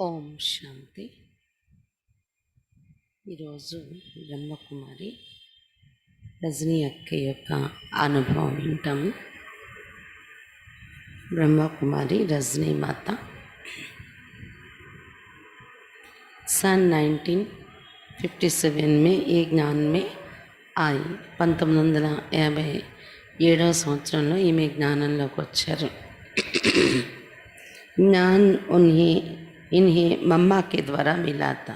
ఓం శాంతి. ఈరోజు బ్రహ్మకుమారి రజనీ అక్క యొక్క అనుభవం వింటాము. ब्रह्मकुमारी रजनी माता सन 1957 में ये ज्ञान में आई. 1957 సంవత్సరంలో ఈమె జ్ఞానంలోకి వచ్చారు. ज्ञान इन्हें मम्मा के द्वारा मिला था.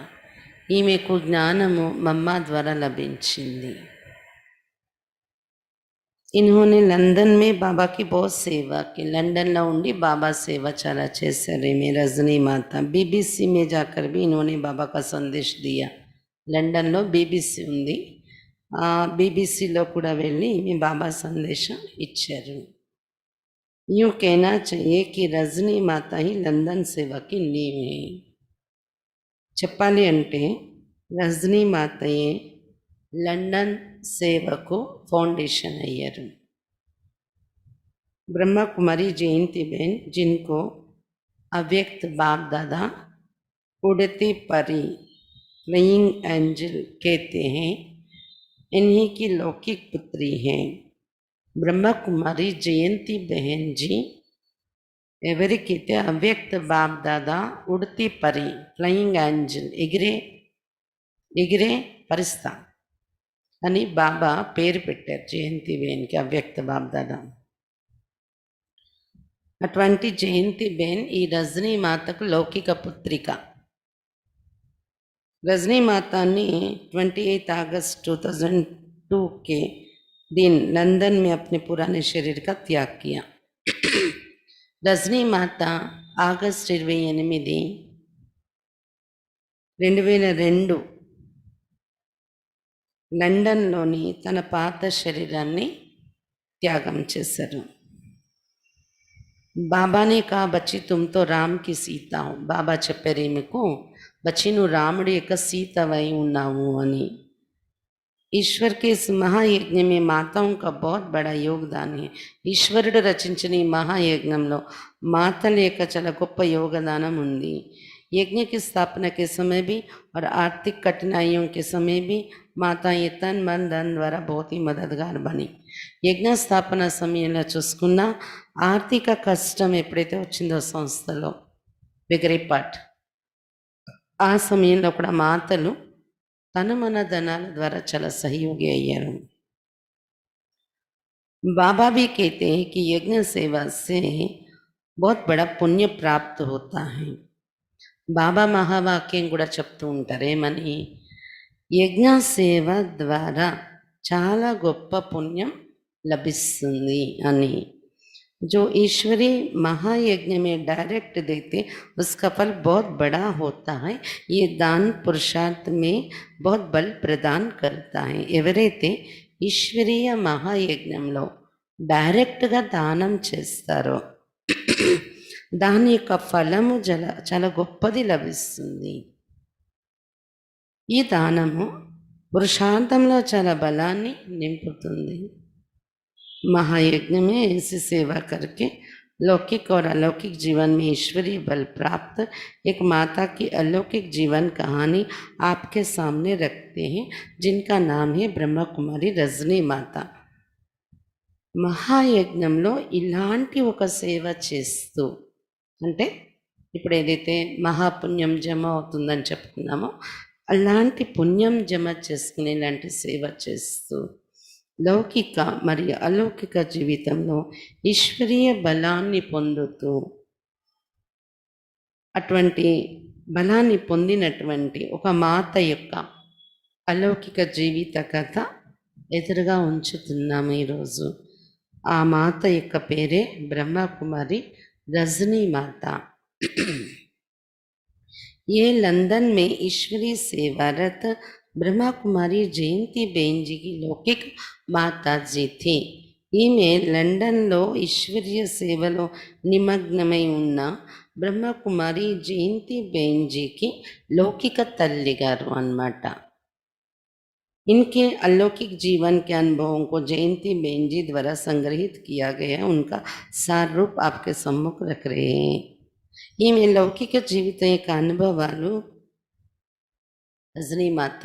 ఈమెకు జ్ఞానము మమ్మా ద్వారా లభించింది. इन्होंने लंदन में बाबा की बहुत सेवा की. लंदन లో ఉండి बाबा सेवा చాలా చేశారు. ఈమె రజనీ మాత बीबीसी में जाकर भी इन्होंने बाबा का संदेश दिया. లండన్లో బీబీసీ ఉంది. బీబీసీలో కూడా వెళ్ళి ఈమె బాబా సందేశం ఇచ్చారు. यूं कहना चाहिए कि रजनी माता ही लंदन सेवा की नींव है. చెప్పాలి అంటే రజనీ మాతయే లండన్ సేవకు ఫౌంडेशन అయ్యారు. ब्रह्मा कुमारी जयंती बहन, जिनको अव्यक्त बाप दादा उड़ती परी फ्लाइंग एंजल कहते हैं, इन्हीं की लौकिक पुत्री हैं. ब्रह्मा कुमारी जयंती बहन जी ఎవరికైతే అవ్యక్త బాప్ దాదా ఉడతి పరి ఫ్లయింగ్ ఏంజల్ ఎగిరే పరిస్థ అని బాబా పేరు పెట్టారు జయంతి బేన్కి, అవ్యక్త బాప్ దాదా. అటువంటి జయంతి బేన్ ఈ రజనీ మాతకు లౌకిక పుత్రిక. रजनी माता ने 28 अगस्त 2002 के दिन लंदन में अपने पुराने शरीर का त्याग किया. रजनी माता ఆగస్ట్ 28, 2002 లండన్లోని తన పాత శరీరాన్ని త్యాగం చేశారు. బాబానే కా బచ్చి తుమ్తో రామ్ కి సీత హో. బాబా చెప్పారు ఈమెకు, బచ్చి నువ్వు రాముడి యొక్క సీతవై ఉన్నావు అని. ईश्वर के इस महायज्ञ में माताओं का बहुत बड़ा योगदान है. ఈశ్వరుడు రచించిన ఈ మహాయజ్ఞంలో మాతల యొక్క చాలా గొప్ప యోగదానం ఉంది. यज्ञ की स्थापना के समय भी और आर्थिक कठिनाइयों के समय भी माताएं तन मन धन द्वारा बहुत ही मददगार बनी. యజ్ఞ స్థాపన సమయంలో చూసుకున్న ఆర్థిక కష్టం ఎప్పుడైతే వచ్చిందో సంస్థలో విగరిపాట్, ఆ సమయంలో కూడా మాతలు తన మన ధనాల ద్వారా చాలా सहयोगी అయ్యారు. बाबा भी कहते हैं कि यज्ञ सेवा से बहुत बड़ा पुण्य प्राप्त होता है. బాబా మహావాక్యం కూడా చెప్తూ ఉంటారు ఏమని, యజ్ఞ సేవ ద్వారా చాలా గొప్ప పుణ్యం లభిస్తుంది అని. जो ईश्वरी महायज्ञ में डायरेक्ट देते उसका फल बहुत बड़ा होता है. ये दान पुरुषार्थ में बहुत बल प्रदान करता है. ఎవరైతే ఈశ్వరీయ మహాయజ్ఞంలో డైరెక్ట్గా దానం చేస్తారో దాని యొక్క ఫలము చాలా గొప్పది లభిస్తుంది. ఈ దానము పురుషార్థంలో చాలా బలాన్ని నింపుతుంది. महायज्ञ में ऐसी सेवा करके लौकिक और अलौकिक जीवन में ईश्वरीय बल प्राप्त एक माता की अलौकिक जीवन कहानी आपके सामने रखते हैं, जिनका नाम है ब्रह्मा कुमारी रजनी माता. మహాయజ్ఞంలో ఇలాంటి ఒక సేవ చేస్తూ, అంటే ఇప్పుడు ఏదైతే మహాపుణ్యం జమ అవుతుందని చెప్పుకున్నామో అలాంటి పుణ్యం జమ చేసుకునే ఇలాంటి సేవ చేస్తూ లౌకిక మరియు అలౌకిక జీవితంలో ఈశ్వరీయ బలాన్ని పొందుతూ, అటువంటి బలాన్ని పొందినటువంటి ఒక మాత యొక్క అలౌకిక జీవిత కథ ఎదురుగా ఉంచుతున్నాము ఈరోజు. ఆ మాత యొక్క పేరే బ్రహ్మకుమారి రజనీ మాత. ये लंदन में ईश्वरीय सेवारत ब्रह्मा कुमारी जयंती बहन जी की लौकिक माता जी थी. ఈమె లండన్లో ఈశ్వరీయ సేవలో నిమగ్నమై ఉన్న బ్రహ్మకుమారి జయంతి బహన్ జీకి లౌకిక తల్లి గారు అన్నమాట. इनके अलौकिक जीवन के अनुभवों को जयंती बहन जी द्वारा संग्रहित किया गया. उनका सार रूप आपके सम्मुख रख रहे हैं. ఈమె లౌకిక జీవితం యొక్క అనుభవాలు రజనీమాత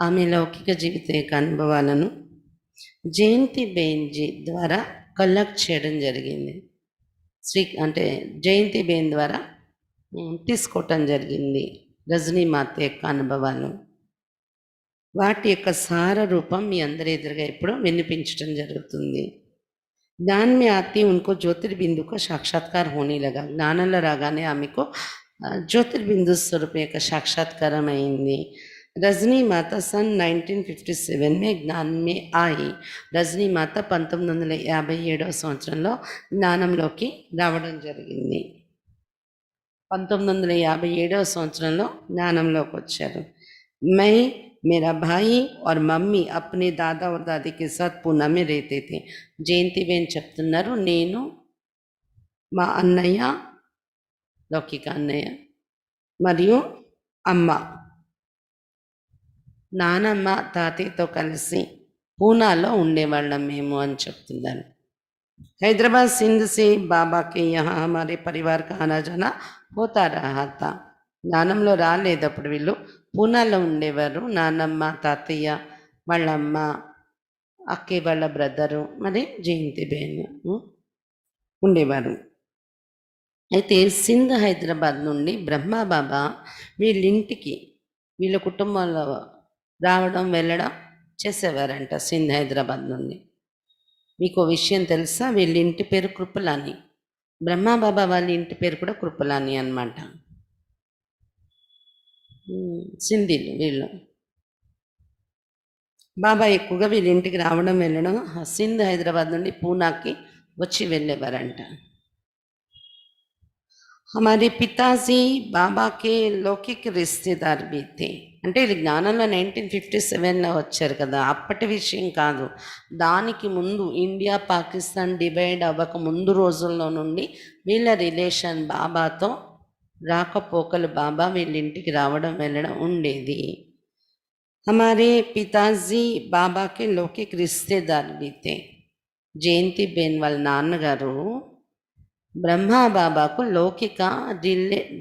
ఆమె లౌకిక జీవితం యొక్క అనుభవాలను జయంతి బెయిన్జీ ద్వారా కలెక్ట్ చేయడం జరిగింది. అంటే జయంతి బెయిన్ ద్వారా తీసుకోవటం జరిగింది రజనీమాత యొక్క అనుభవాలు. వాటి యొక్క సార రూపం మీ అందరి ఎదురుగా ఇప్పుడు వినిపించడం జరుగుతుంది. ज्ञान में आती उनको ज्योतिर्बिंदु का साक्षात्कार होने लगा. జ్ఞానంలో రాగానే ఆమెకు జ్యోతిర్బిందు స్వరూపం యొక్క సాక్షాత్కారం అయింది. రజనీ మాత సన్ 1957 में ज्ञान में आई. రజనీ మాత 1957వ సంవత్సరంలో జ్ఞానంలోకి రావడం జరిగింది. 1957వ సంవత్సరంలో జ్ఞానంలోకి వచ్చారు. मैं मेरा भाई और मम्मी अपने दादा और दादी के साथ पूना में रहते थे. జయంతి బేన్ చెప్తున్నారు, నేను మా అన్నయ్య లౌకిక అన్నయ్య మరియు అమ్మ నానమ్మ తాతయ్యతో కలిసి పూనాలో ఉండేవాళ్ళం మేము అని చెప్తున్నారు. हैदराबाद सिंध से बाबा के यहाँ हमारे परिवार का आना जाना होता रहा था. జ్ఞానంలో రాలేదప్పుడు వీళ్ళు పూనాలో ఉండేవారు. నానమ్మ తాతయ్య వాళ్ళమ్మ అక్కయ్య వాళ్ళ బ్రదరు మరి జయంతి బేన్ ఉండేవారు. అయితే సింధ్ హైదరాబాద్ నుండి బ్రహ్మబాబా వీళ్ళింటికి వీళ్ళ కుటుంబంలో రావడం వెళ్ళడం చేసేవారంట. సింధ్ హైదరాబాద్ నుండి. మీకు విషయం తెలుసా, వీళ్ళ ఇంటి పేరు కృపలాని. బ్రహ్మబాబా వాళ్ళ ఇంటి పేరు కూడా కృపలాని అన్నమాట. సింధీలు వీళ్ళు. బాబా ఎక్కువగా వీళ్ళ ఇంటికి రావడం వెళ్ళడం సింధ్ హైదరాబాద్ నుండి పూనాకి వచ్చి వెళ్ళేవారంట. हमारे पिताजी बाबा के लौकिक रिश्तेदार भी थे. అంటే ఇది జ్ఞానంలో 1957లో వచ్చారు కదా, అప్పటి విషయం కాదు. దానికి ముందు ఇండియా పాకిస్తాన్ డివైడ్ అవ్వక ముందు రోజుల్లో నుండి వీళ్ళ రిలేషన్ బాబాతో రాకపోకలు, బాబా వీళ్ళ ఇంటికి రావడం వెళ్ళడం ఉండేది. हमारे पिताजी बाबा के लौकिक रिश्तेदार भी थे. జయంతి బేన్ వాళ్ళ నాన్నగారు బ్రహ్మబాబాకు లౌకిక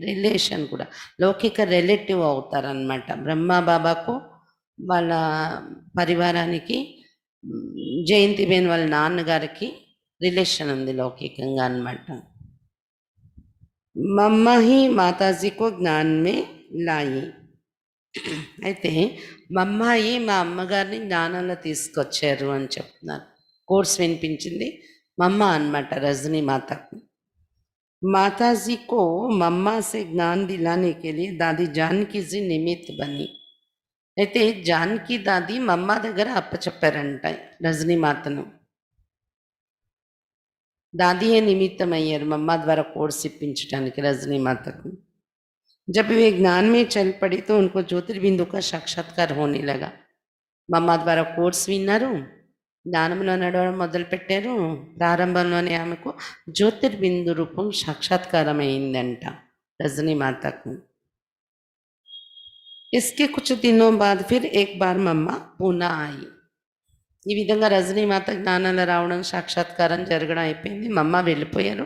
రిలేషన్ కూడా, లౌకిక రిలేటివ్ అవుతారనమాట. బ్రహ్మబాబాకు వాళ్ళ పరివారానికి జయంతి బేన్ వాళ్ళ నాన్నగారికి రిలేషన్ ఉంది లౌకికంగా అనమాట. మమ్మ హీ మాతాజీకు జ్ఞాన్ మే లాయి. అయితే మమ్మాయి మా అమ్మగారిని జ్ఞానంలో తీసుకొచ్చారు అని చెప్తున్నారు. కోర్స్ వినిపించింది మమ్మ అనమాట రజనీ మాతకు. माताजी को मम्मा से ज्ञान दिलाने के लिए दादी जानकी जी निमित्त बनी. అయితే జానకి దాది మమ్మ దగ్గర అప్పచెప్పారంట రజనీ మాతను. దాదియే నిమిత్తం అయ్యారు మమ్మ ద్వారా కోర్స్ ఇప్పించడానికి రజనీ మాతకు. जब वे ज्ञान में चल पड़ी तो उनको ज्योतिर्बिंदु का साक्षात्कार होने लगा. మమ్మ ద్వారా కోర్స్ విన్నారు, జ్ఞానంలో నడవడం మొదలుపెట్టారు. ప్రారంభంలోనే ఆమెకు జ్యోతిర్బిందు రూపం సాక్షాత్కారం అయిందంట రజనీ మాతకు. इसके कुछ दिनों बाद फिर एक बार मम्मा पूना आई. ఈ విధంగా రజనీ మాత జ్ఞానంలో రావడం, సాక్షాత్కారం జరగడం అయిపోయింది. మమ్మ వెళ్ళిపోయారు.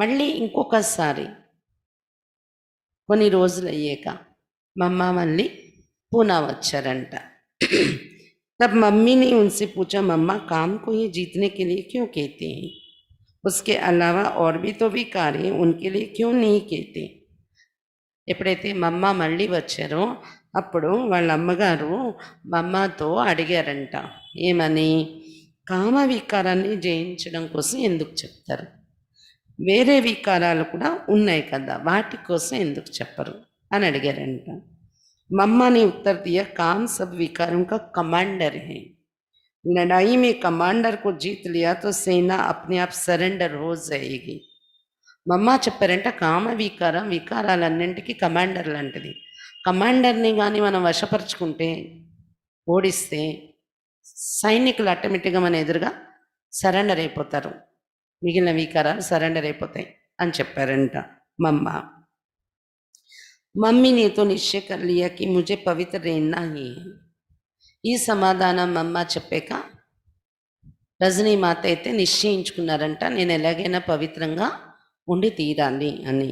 మళ్ళీ ఇంకొకసారి కొన్ని రోజులు అయ్యాక మమ్మ మళ్ళీ పూనా వచ్చారంట. तब मम्मी ने उनसे पूछा, मम्मा काम को ही जीतने के लिए क्यों कहते हैं? उसके अलावा और भी तो विकार हैं, उनके लिए क्यों नहीं कहते? ఎప్పుడైతే మమ్మ మళ్ళీ వచ్చారో అప్పుడు వాళ్ళ అమ్మగారు మమ్మతో అడిగారంట, ఏమని? కామ వికారాన్ని జయించడం కోసం ఎందుకు చెప్తారు? వేరే వికారాలు కూడా ఉన్నాయి కదా, వాటి కోసం ఎందుకు చెప్పరు అని అడిగారంట. मम्मा ने उत्तर दिया, काम सब विकारों का कमांडर है. लड़ाई में कमांडर को जीत लिया तो सेना अपने आप सरेंडर हो जाएगी. మమ్మ చెప్పారంట, కామ వికారం వికారాలన్నింటికి కమాండర్ లాంటిది. కమాండర్ని కానీ మనం వశపరుచుకుంటే, ఓడిస్తే సైనికులు ఆటోమేటిక్గా మన ఎదురుగా సరెండర్ అయిపోతారు, మిగిలిన వికారాలు సరెండర్ అయిపోతాయి అని చెప్పారంట మమ్మ. मम्मी ने तो निश्चय कर लिया कि मुझे पवित्र रहना ही है. ఈ సమాధానం మమ్మ చెప్పాక రజనీ మాత అయితే నిశ్చయించుకున్నారంట, నేను ఎలాగైనా పవిత్రంగా ఉండి తీరాలి అని.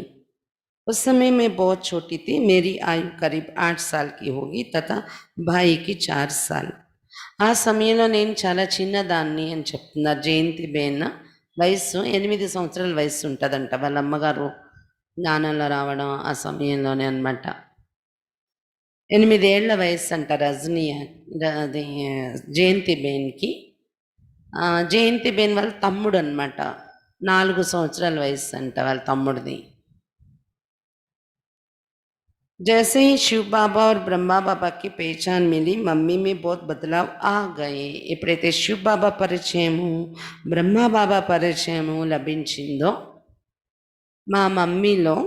उस समय मैं बहुत छोटी थी, मेरी आयु करीब 8 साल की होगी तथा भाई की 4 साल. ఆ సమయంలో నేను చాలా చిన్నదాన్ని అని చెప్తున్నారు జయంతి బేన్. వయస్సు 8 సంవత్సరాల వయస్సు ఉంటదంట. వాళ్ళ అమ్మగారు జ్ఞానంలో రావడం ఆ సమయంలోనే అనమాట. 8 ఏళ్ల వయస్సంట రజనీ అది జయంతి బేన్‌కి. జయంతి బేన్ వాళ్ళ తమ్ముడనమాట. 4 సంవత్సరాల వయస్సంట వాళ్ళ తమ్ముడిది. जैसे ही शिव बाबा और ब्रह्मा बाबा की पहचान मिली, मम्मी में बहुत बदलाव आ गए. ఎప్పుడైతే శివ్ బాబా పరిచయము, బ్రహ్మ బాబా పరిచయము లభించిందో మా మమ్మీలో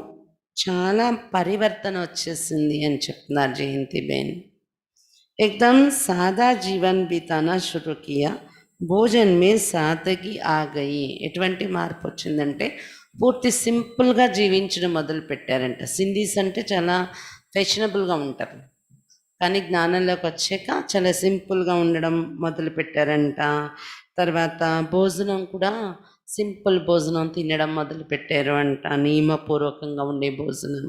చాలా పరివర్తన వచ్చేసింది అని చెప్తున్నారు జయంతి బేన్. एकदम सादा जीवन बिताना शुरू किया, భోజన్ మే సాదగి ఆ గయి. ఎటువంటి మార్పు వచ్చిందంటే పూర్తి సింపుల్గా జీవించడం మొదలు పెట్టారంట. సింధీస్ అంటే చాలా ఫ్యాషనబుల్గా ఉంటారు, కానీ జ్ఞానంలోకి వచ్చాక చాలా సింపుల్గా ఉండడం మొదలు పెట్టారంట. తర్వాత భోజనం కూడా సింపుల్ భోజనం తినడం మొదలు పెట్టారు అంట, నియమపూర్వకంగా ఉండే భోజనం.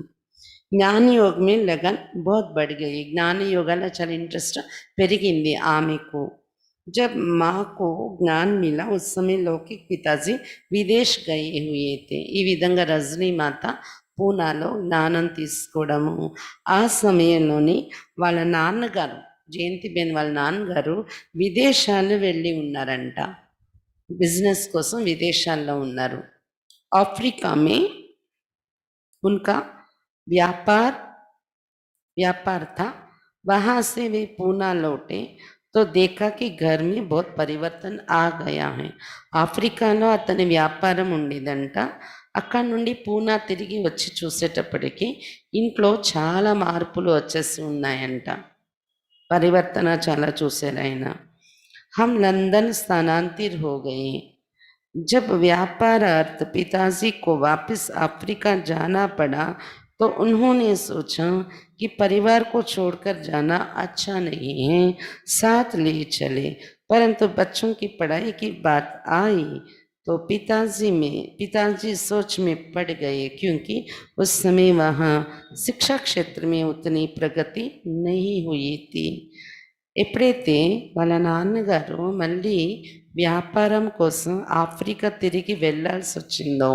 జ్ఞాన योग में लगन बहुत बढ़ गई. జ్ఞాన యోగాలో చాలా ఇంట్రెస్ట్ పెరిగింది ఆమెకు. जब माँ को ज्ञान मिला उस समय लौकिक पिताजी विदेश गए हुए थे. ఈ విధంగా రజనీ మాత పూనాలో జ్ఞానం తీసుకోవడము, ఆ సమయంలోని వాళ్ళ నాన్నగారు జయంతిబేన్ వాళ్ళ నాన్నగారు విదేశాలు వెళ్ళి ఉన్నారంట. బిజినెస్ కోసం విదేశాల్లో ఉన్నారు. अफ्रीका में उनका व्यापार व्यापार था. वहाँ से वे पूना लौटे तो देखा कि घर में बहुत परिवर्तन आ गया है. ఆఫ్రికాలో అతని వ్యాపారం ఉండేదంట. అక్కడ నుండి పూనా తిరిగి వచ్చి చూసేటప్పటికి ఇంట్లో చాలా మార్పులు వచ్చేసి ఉన్నాయంట. పరివర్తన చాలా చూశారు ఆయన. हम लंदन स्थानांतरित हो गए. जब व्यापारार्थ पिताजी को वापस अफ्रीका जाना पड़ा तो उन्होंने सोचा कि परिवार को छोड़कर जाना अच्छा नहीं है, साथ ले चले. परंतु बच्चों की पढ़ाई की बात आई तो पिताजी सोच में पड़ गए, क्योंकि उस समय वहाँ शिक्षा क्षेत्र में उतनी प्रगति नहीं हुई थी. ఎప్పుడైతే వాళ్ళ నాన్నగారు మళ్ళీ వ్యాపారం కోసం ఆఫ్రికా తిరిగి వెళ్ళాల్సి వచ్చిందో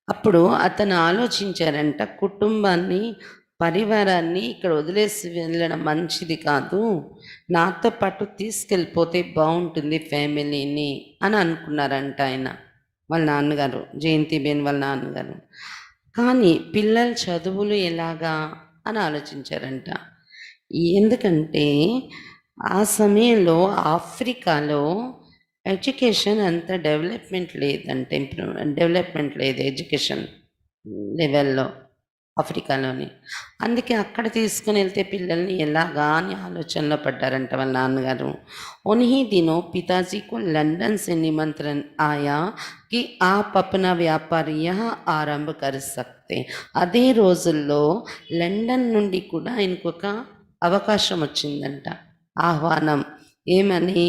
అప్పుడు అతను ఆలోచించారంట, కుటుంబాన్ని పరివారాన్ని ఇక్కడ వదిలేసి వెళ్ళడం మంచిది కాదు, నాతో పాటు తీసుకెళ్ళిపోతే బాగుంటుంది ఫ్యామిలీని అని అనుకున్నారంట ఆయన, వాళ్ళ నాన్నగారు జయంతిబేన్ వాళ్ళ నాన్నగారు. కానీ పిల్లల చదువులు ఎలాగా అని ఆలోచించారంట. ఎందుకంటే ఆ సమయంలో ఆఫ్రికాలో ఎడ్యుకేషన్ అంత డెవలప్మెంట్ లేదంటే, డెవలప్మెంట్ లేదు ఎడ్యుకేషన్ లెవెల్లో ఆఫ్రికాలోని. అందుకే అక్కడ తీసుకుని వెళ్తే పిల్లల్ని ఎలాగా అని ఆలోచనలో పడ్డారంట వాళ్ళ నాన్నగారు. उन्हीं दिनों पिताजी को लंदन से निमंत्रण आया कि आप अपना వ్యాపార यहाँ ఆరంభ कर सकते. అదే రోజుల్లో లండన్ నుండి కూడా ఇంకొక అవకాశం వచ్చిందంట, ఆహ్వానం. ఏమని?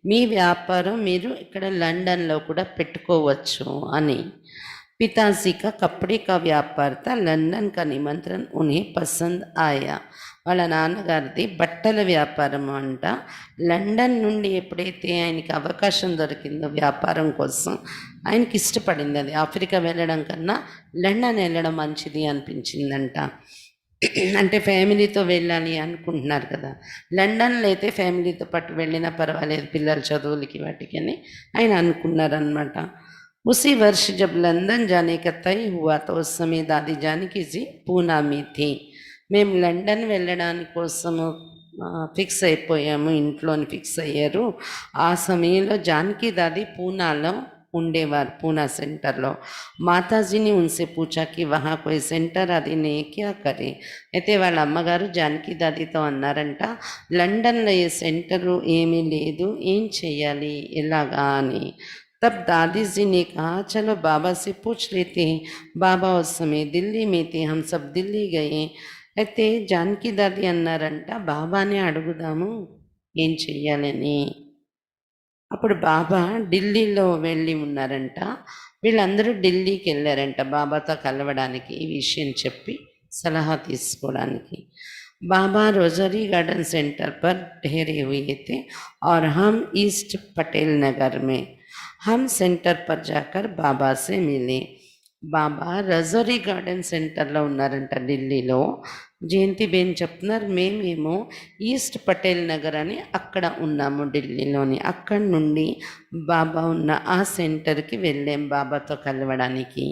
మీ వ్యాపారం మీరు ఇక్కడ లండన్లో కూడా పెట్టుకోవచ్చు అని. पिताजी का कपड़े का व्यापार था. लंदन का निमंत्रण उन्हें पसंद आया. వాళ్ళ నాన్నగారిది బట్టల వ్యాపారం అంట. లండన్ నుండి ఎప్పుడైతే ఆయనకి అవకాశం దొరికిందో వ్యాపారం కోసం, ఆయనకి ఇష్టపడింది అది. ఆఫ్రికా వెళ్ళడం కన్నా లండన్ వెళ్ళడం మంచిది అనిపించిందంట. అంటే ఫ్యామిలీతో వెళ్ళాలి అనుకుంటున్నారు కదా, లండన్లో అయితే ఫ్యామిలీతో పాటు వెళ్ళినా పర్వాలేదు పిల్లల చదువులకి వాటికి అని ఆయన అనుకున్నారనమాట. उसी वर्ष जब लंदन जाने का तय हुआ तो उस समय दादी जानकी जी पूना में थी. మేము లండన్ వెళ్ళడానికి కోసము ఫిక్స్ అయిపోయాము, ఇంట్లోని ఫిక్స్ అయ్యారు. ఆ సమయంలో జానకి దాది పూనాలో ఉండేవారు, పూనా సెంటర్లో. మాతాజీని ఉన్సే పూచా కి వహా కోయి సెంటర్ అది నే క్యా కరే. అయితే వాళ్ళ అమ్మగారు జానకి దాదితో అన్నారంట, లండన్లో ఏ సెంటరు ఏమీ లేదు, ఏం చెయ్యాలి ఎలాగా అని. तब दादी जी ने कहा चलो बाबा से पूछ लेते हैं. बाबा उस समय दिल्ली में थे, हम सब दिल्ली गए. అయితే జానకి దాది అన్నారంట, బాబానే అడుగుదాము ఏం చెయ్యాలని. అప్పుడు బాబా ఢిల్లీలో వెళ్ళి ఉన్నారంట. వీళ్ళందరూ ఢిల్లీకి వెళ్ళారంట బాబాతో కలవడానికి, ఈ విషయం చెప్పి सलाह తీసుకోవడానికి. बाबा रोजरी गार्डन सेंटर पर ठहरे हुए थे और हम ईस्ट पटेल नगर में हम सेंटर पर जाकर बाबा से मिले. బాబా రజరీ గార్డెన్ సెంటర్లో ఉన్నారంట ఢిల్లీలో. జయంతిబేన్ చెప్తున్నారు, మేమేమో ఈస్ట్ పటేల్ నగర్ అని అక్కడ ఉన్నాము ఢిల్లీలోని. అక్కడి నుండి బాబా ఉన్న ఆ సెంటర్కి వెళ్ళాం బాబాతో కలవడానికి.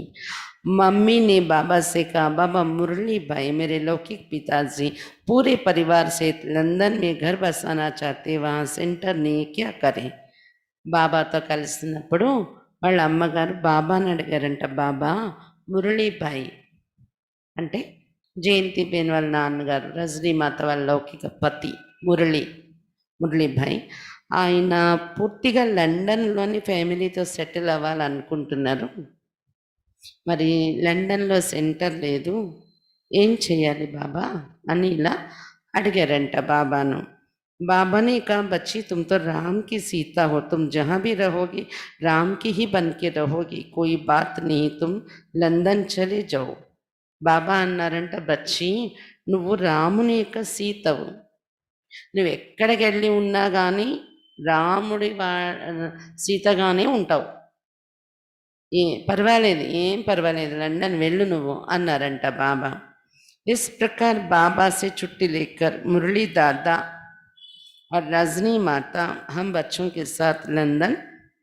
मम्मी ने बाबा से कहा, बाबा मुरली भाई मेरे लौकिक पिताजी पूरे परिवार से लंदन में घर बसाना चाहते, वहाँ सेंटर नहीं, क्या करें. బాబాతో కలిసినప్పుడు వాళ్ళ అమ్మగారు బాబాని అడిగారంట, బాబా మురళీభాయ్ అంటే జయంతిబేన్ వాళ్ళ నాన్నగారు, రజనీమాత వాళ్ళ లౌకిక పతి మురళీభాయ్, ఆయన పూర్తిగా లండన్లోని ఫ్యామిలీతో సెటిల్ అవ్వాలనుకుంటున్నారు. మరి లండన్లో సెంటర్ లేదు, ఏం చేయాలి బాబా అని ఇలా అడిగారంట బాబాను. बाबा ने कहा, बच्ची तुम तो राम की सीता हो, तुम जहाँ भी रहोगी राम की ही बन के रहोगी, कोई बात नहीं, तुम లండన్ చలే जाओ. బాబా అన్నారంట, బచ్చి నువ్వు రాముని యొక్క సీతవు, నువ్వు ఎక్కడికి వెళ్ళి ఉన్నా కానీ రాముడి సీతగానే ఉంటావు, పర్వాలేదు, ఏం పర్వాలేదు, లండన్ వెళ్ళు నువ్వు అన్నారంట బాబా. इस प्रकार बाबा से छुट्टी लेकर मुरली दादा और रजनी माता हम बच्चों के साथ లండన్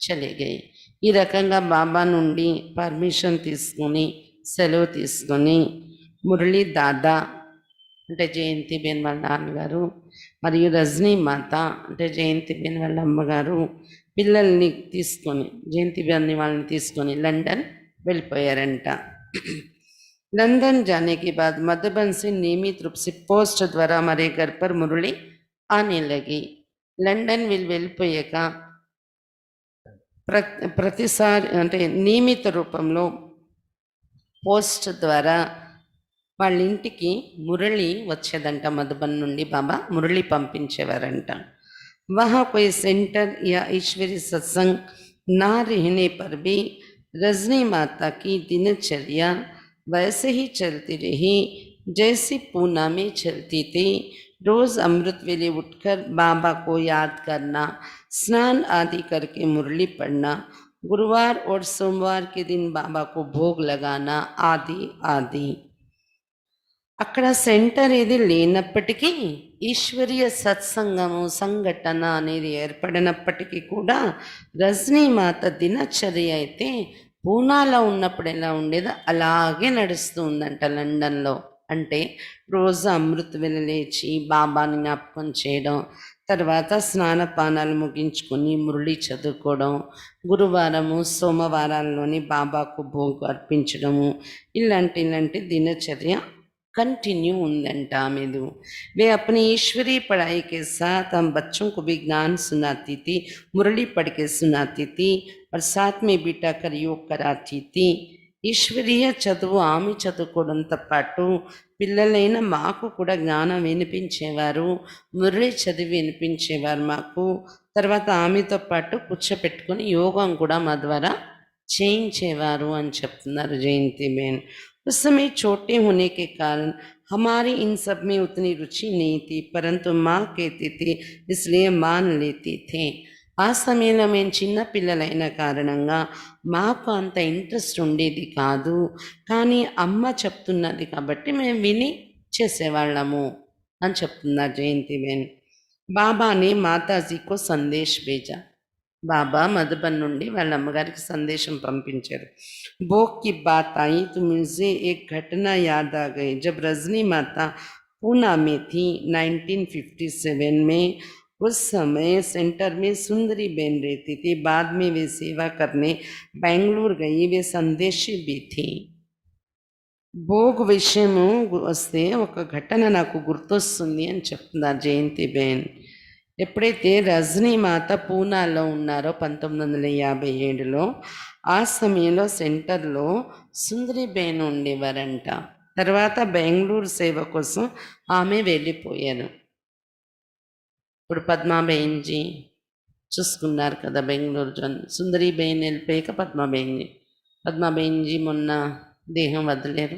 చలే గయి. ఈ రకంగా బాబా నుండి పర్మిషన్ తీసుకొని సెలవు తీసుకొని మురళీ దాదా అంటే జయంతిబేన్ వాళ్ళ నాన్నగారు మరియు రజనీ మాత అంటే జయంతిబేన్ వాళ్ళ అమ్మగారు పిల్లల్ని తీసుకొని జయంతిబేన్ వాళ్ళని తీసుకొని లండన్ వెళ్ళిపోయారంట. लंदन जाने के बाद मधुबन से नियमित रूप से पोस्ट द्वारा हमारे घर पर मुरली आने लगी. లండన్ వీళ్ళు వెళ్ళిపోయాక ప్రతిసారి అంటే నియమిత రూపంలో పోస్ట్ ద్వారా వాళ్ళ ఇంటికి మురళి వచ్చేదంట. మధుబన్ నుండి బాబా మురళి పంపించేవారంట. वहाँ कोई सेंटर या ईश्वरीय सत्संग ना रहने पर भी रजनी माता की दिनचर्या वैसे ही चलती रही जैसी पूना में चलती थी. रोज अमृत वेले उठकर बाबा को याद करना, स्नान आदि करके मुरली पढ़ना, गुरुवार और सोमवार के दिन बाबा को भोग लगाना आदि आदि. అక్కడ సెంటర్ ఏది లేనప్పటికీ ఈశ్వరీయ సత్సంగము సంఘటన అనేది ఏర్పడినప్పటికీ కూడా రజనీమాత దినచర్య అయితే పూనాలో ఉన్నప్పుడు ఎలా ఉండేదో అలాగే నడుస్తూ ఉందంట లండన్లో. అంటే రోజు అమృత వేళ లేచి బాబాని జ్ఞాపకం చేయడం, తర్వాత స్నానపానాలు ముగించుకొని మురళి చదువుకోవడం, గురువారము సోమవారాల్లోని బాబాకు భోగు అర్పించడము, ఇలాంటి దినచర్య कंटिन्यू उंदंटा मेदू. वे अपनी ईश्वरीय पढ़ाई के साथ हम बच्चों को भी ज्ञान सुनाती थी, मुरली पढ़ के सुनाती थी और साथ में बिठा कर योग कराती थी. ఈశ్వరీయ చదువు ఆమె చదువుకోవడంతో పాటు పిల్లలైన మాకు కూడా జ్ఞానం వినిపించేవారు, మురళి చదివి వినిపించేవారు మాకు. తర్వాత ఆమెతో పాటు కూర్చోపెట్టుకొని యోగం కూడా మా ద్వారా చేయించేవారు అని చెప్తున్నారు జయంతిబేన్. उस समय छोटे होने के कारण हमारी इन सब में उतनी रुचि नहीं थी, परंतु माँ कहती थी इसलिए मान लेते थे. ఆ సమయంలో మేము చిన్న పిల్లలైన కారణంగా మాకు అంత ఇంట్రెస్ట్ ఉండేది కాదు, కానీ అమ్మ చెప్తున్నది కాబట్టి మేము విని చేసేవాళ్ళము అని చెప్తున్నారు జయంతిబేన్. బాబానే మాతాజీకో సందేశ్ భేజా. బాబా మధుబన్ నుండి వాళ్ళ అమ్మగారికి సందేశం పంపించారు. भोग की बात आई तो मुझे एक घटना याद आ गई. जब रजनी माता पूना में थी 1957 में, उस समय सेंटर में सुंदरी बहन रहती थी. बाद में वे सेवा करने बेंगलुरु गई. वे संदेशी भी थी. భోగ్ విషయము వస్తే ఒక ఘటన నాకు గుర్తొస్తుంది అని చెప్తున్నారు జయంతిబేన్. ఎప్పుడైతే రజనీమాత పూనాలో ఉన్నారో 1957లో, ఆ సమయంలో సెంటర్లో సుందరిబేన్ ఉండేవారంట. తర్వాత బెంగళూరు సేవ కోసం ఆమె వెళ్ళిపోయారు. ఇప్పుడు పద్మాబేన్జీ చూసుకున్నారు కదా బెంగళూరు సుందరీబెన్ వెళ్ళిపోయాక పద్మాబెన్జీ మొన్న దేహం వదిలేరు.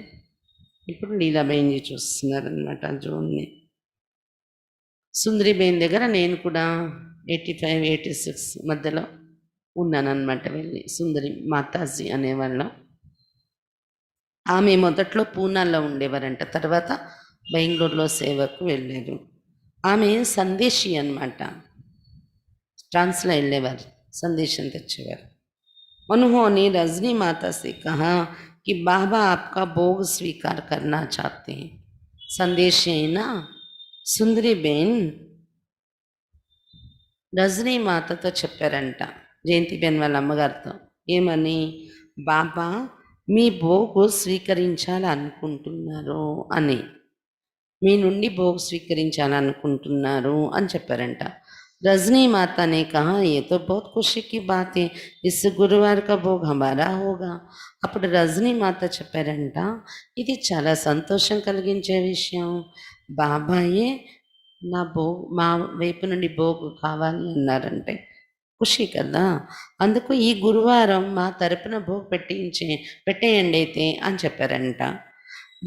ఇప్పుడు లీలాబెన్జీ చూస్తున్నారనమాట జూన్ని. సుందరీబెన్ దగ్గర నేను కూడా 85, 86 మధ్యలో ఉన్నానన్నమాట. వెళ్ళి సుందరి మాతాజీ అనేవాళ్ళం. ఆమె మొదట్లో పూనాలో ఉండేవారంట, తర్వాత బెంగళూరులో సేవకు వెళ్ళారు. ఆమె సందేశి అన్నమాట, ట్రాన్స్లో వెళ్ళేవారు, సందేశం తెచ్చేవారు. उन्होंने रजनी माता से कहा कि बाबा आपका भोग स्वीकार करना चाहते हैं. संदेश है ना सुंदरी बेन రజనీ మాతతో చెప్పారంట, జయంతిబెన్ వాళ్ళ అమ్మగారితో. ఏమని? బాబా మీ భోగు స్వీకరించాలనుకుంటున్నారు అని, మీ నుండి భోగ్ స్వీకరించాలనుకుంటున్నారు అని చెప్పారంట. रजनी माता ने कहा ये तो बहुत खुशी की बात है, इस गुरुवार का भोग हमारा होगा. అప్పుడు రజనీ మాత చెప్పారంట, ఇది చాలా సంతోషం కలిగించే విషయం, బాబాయే మా వైపు నుండి భోగు కావాలి అన్నారంటే ఖుషి కదా. అందుకు ఈ గురువారం మా తరపున భోగ్ పెట్టేయండి అయితే అని చెప్పారంట.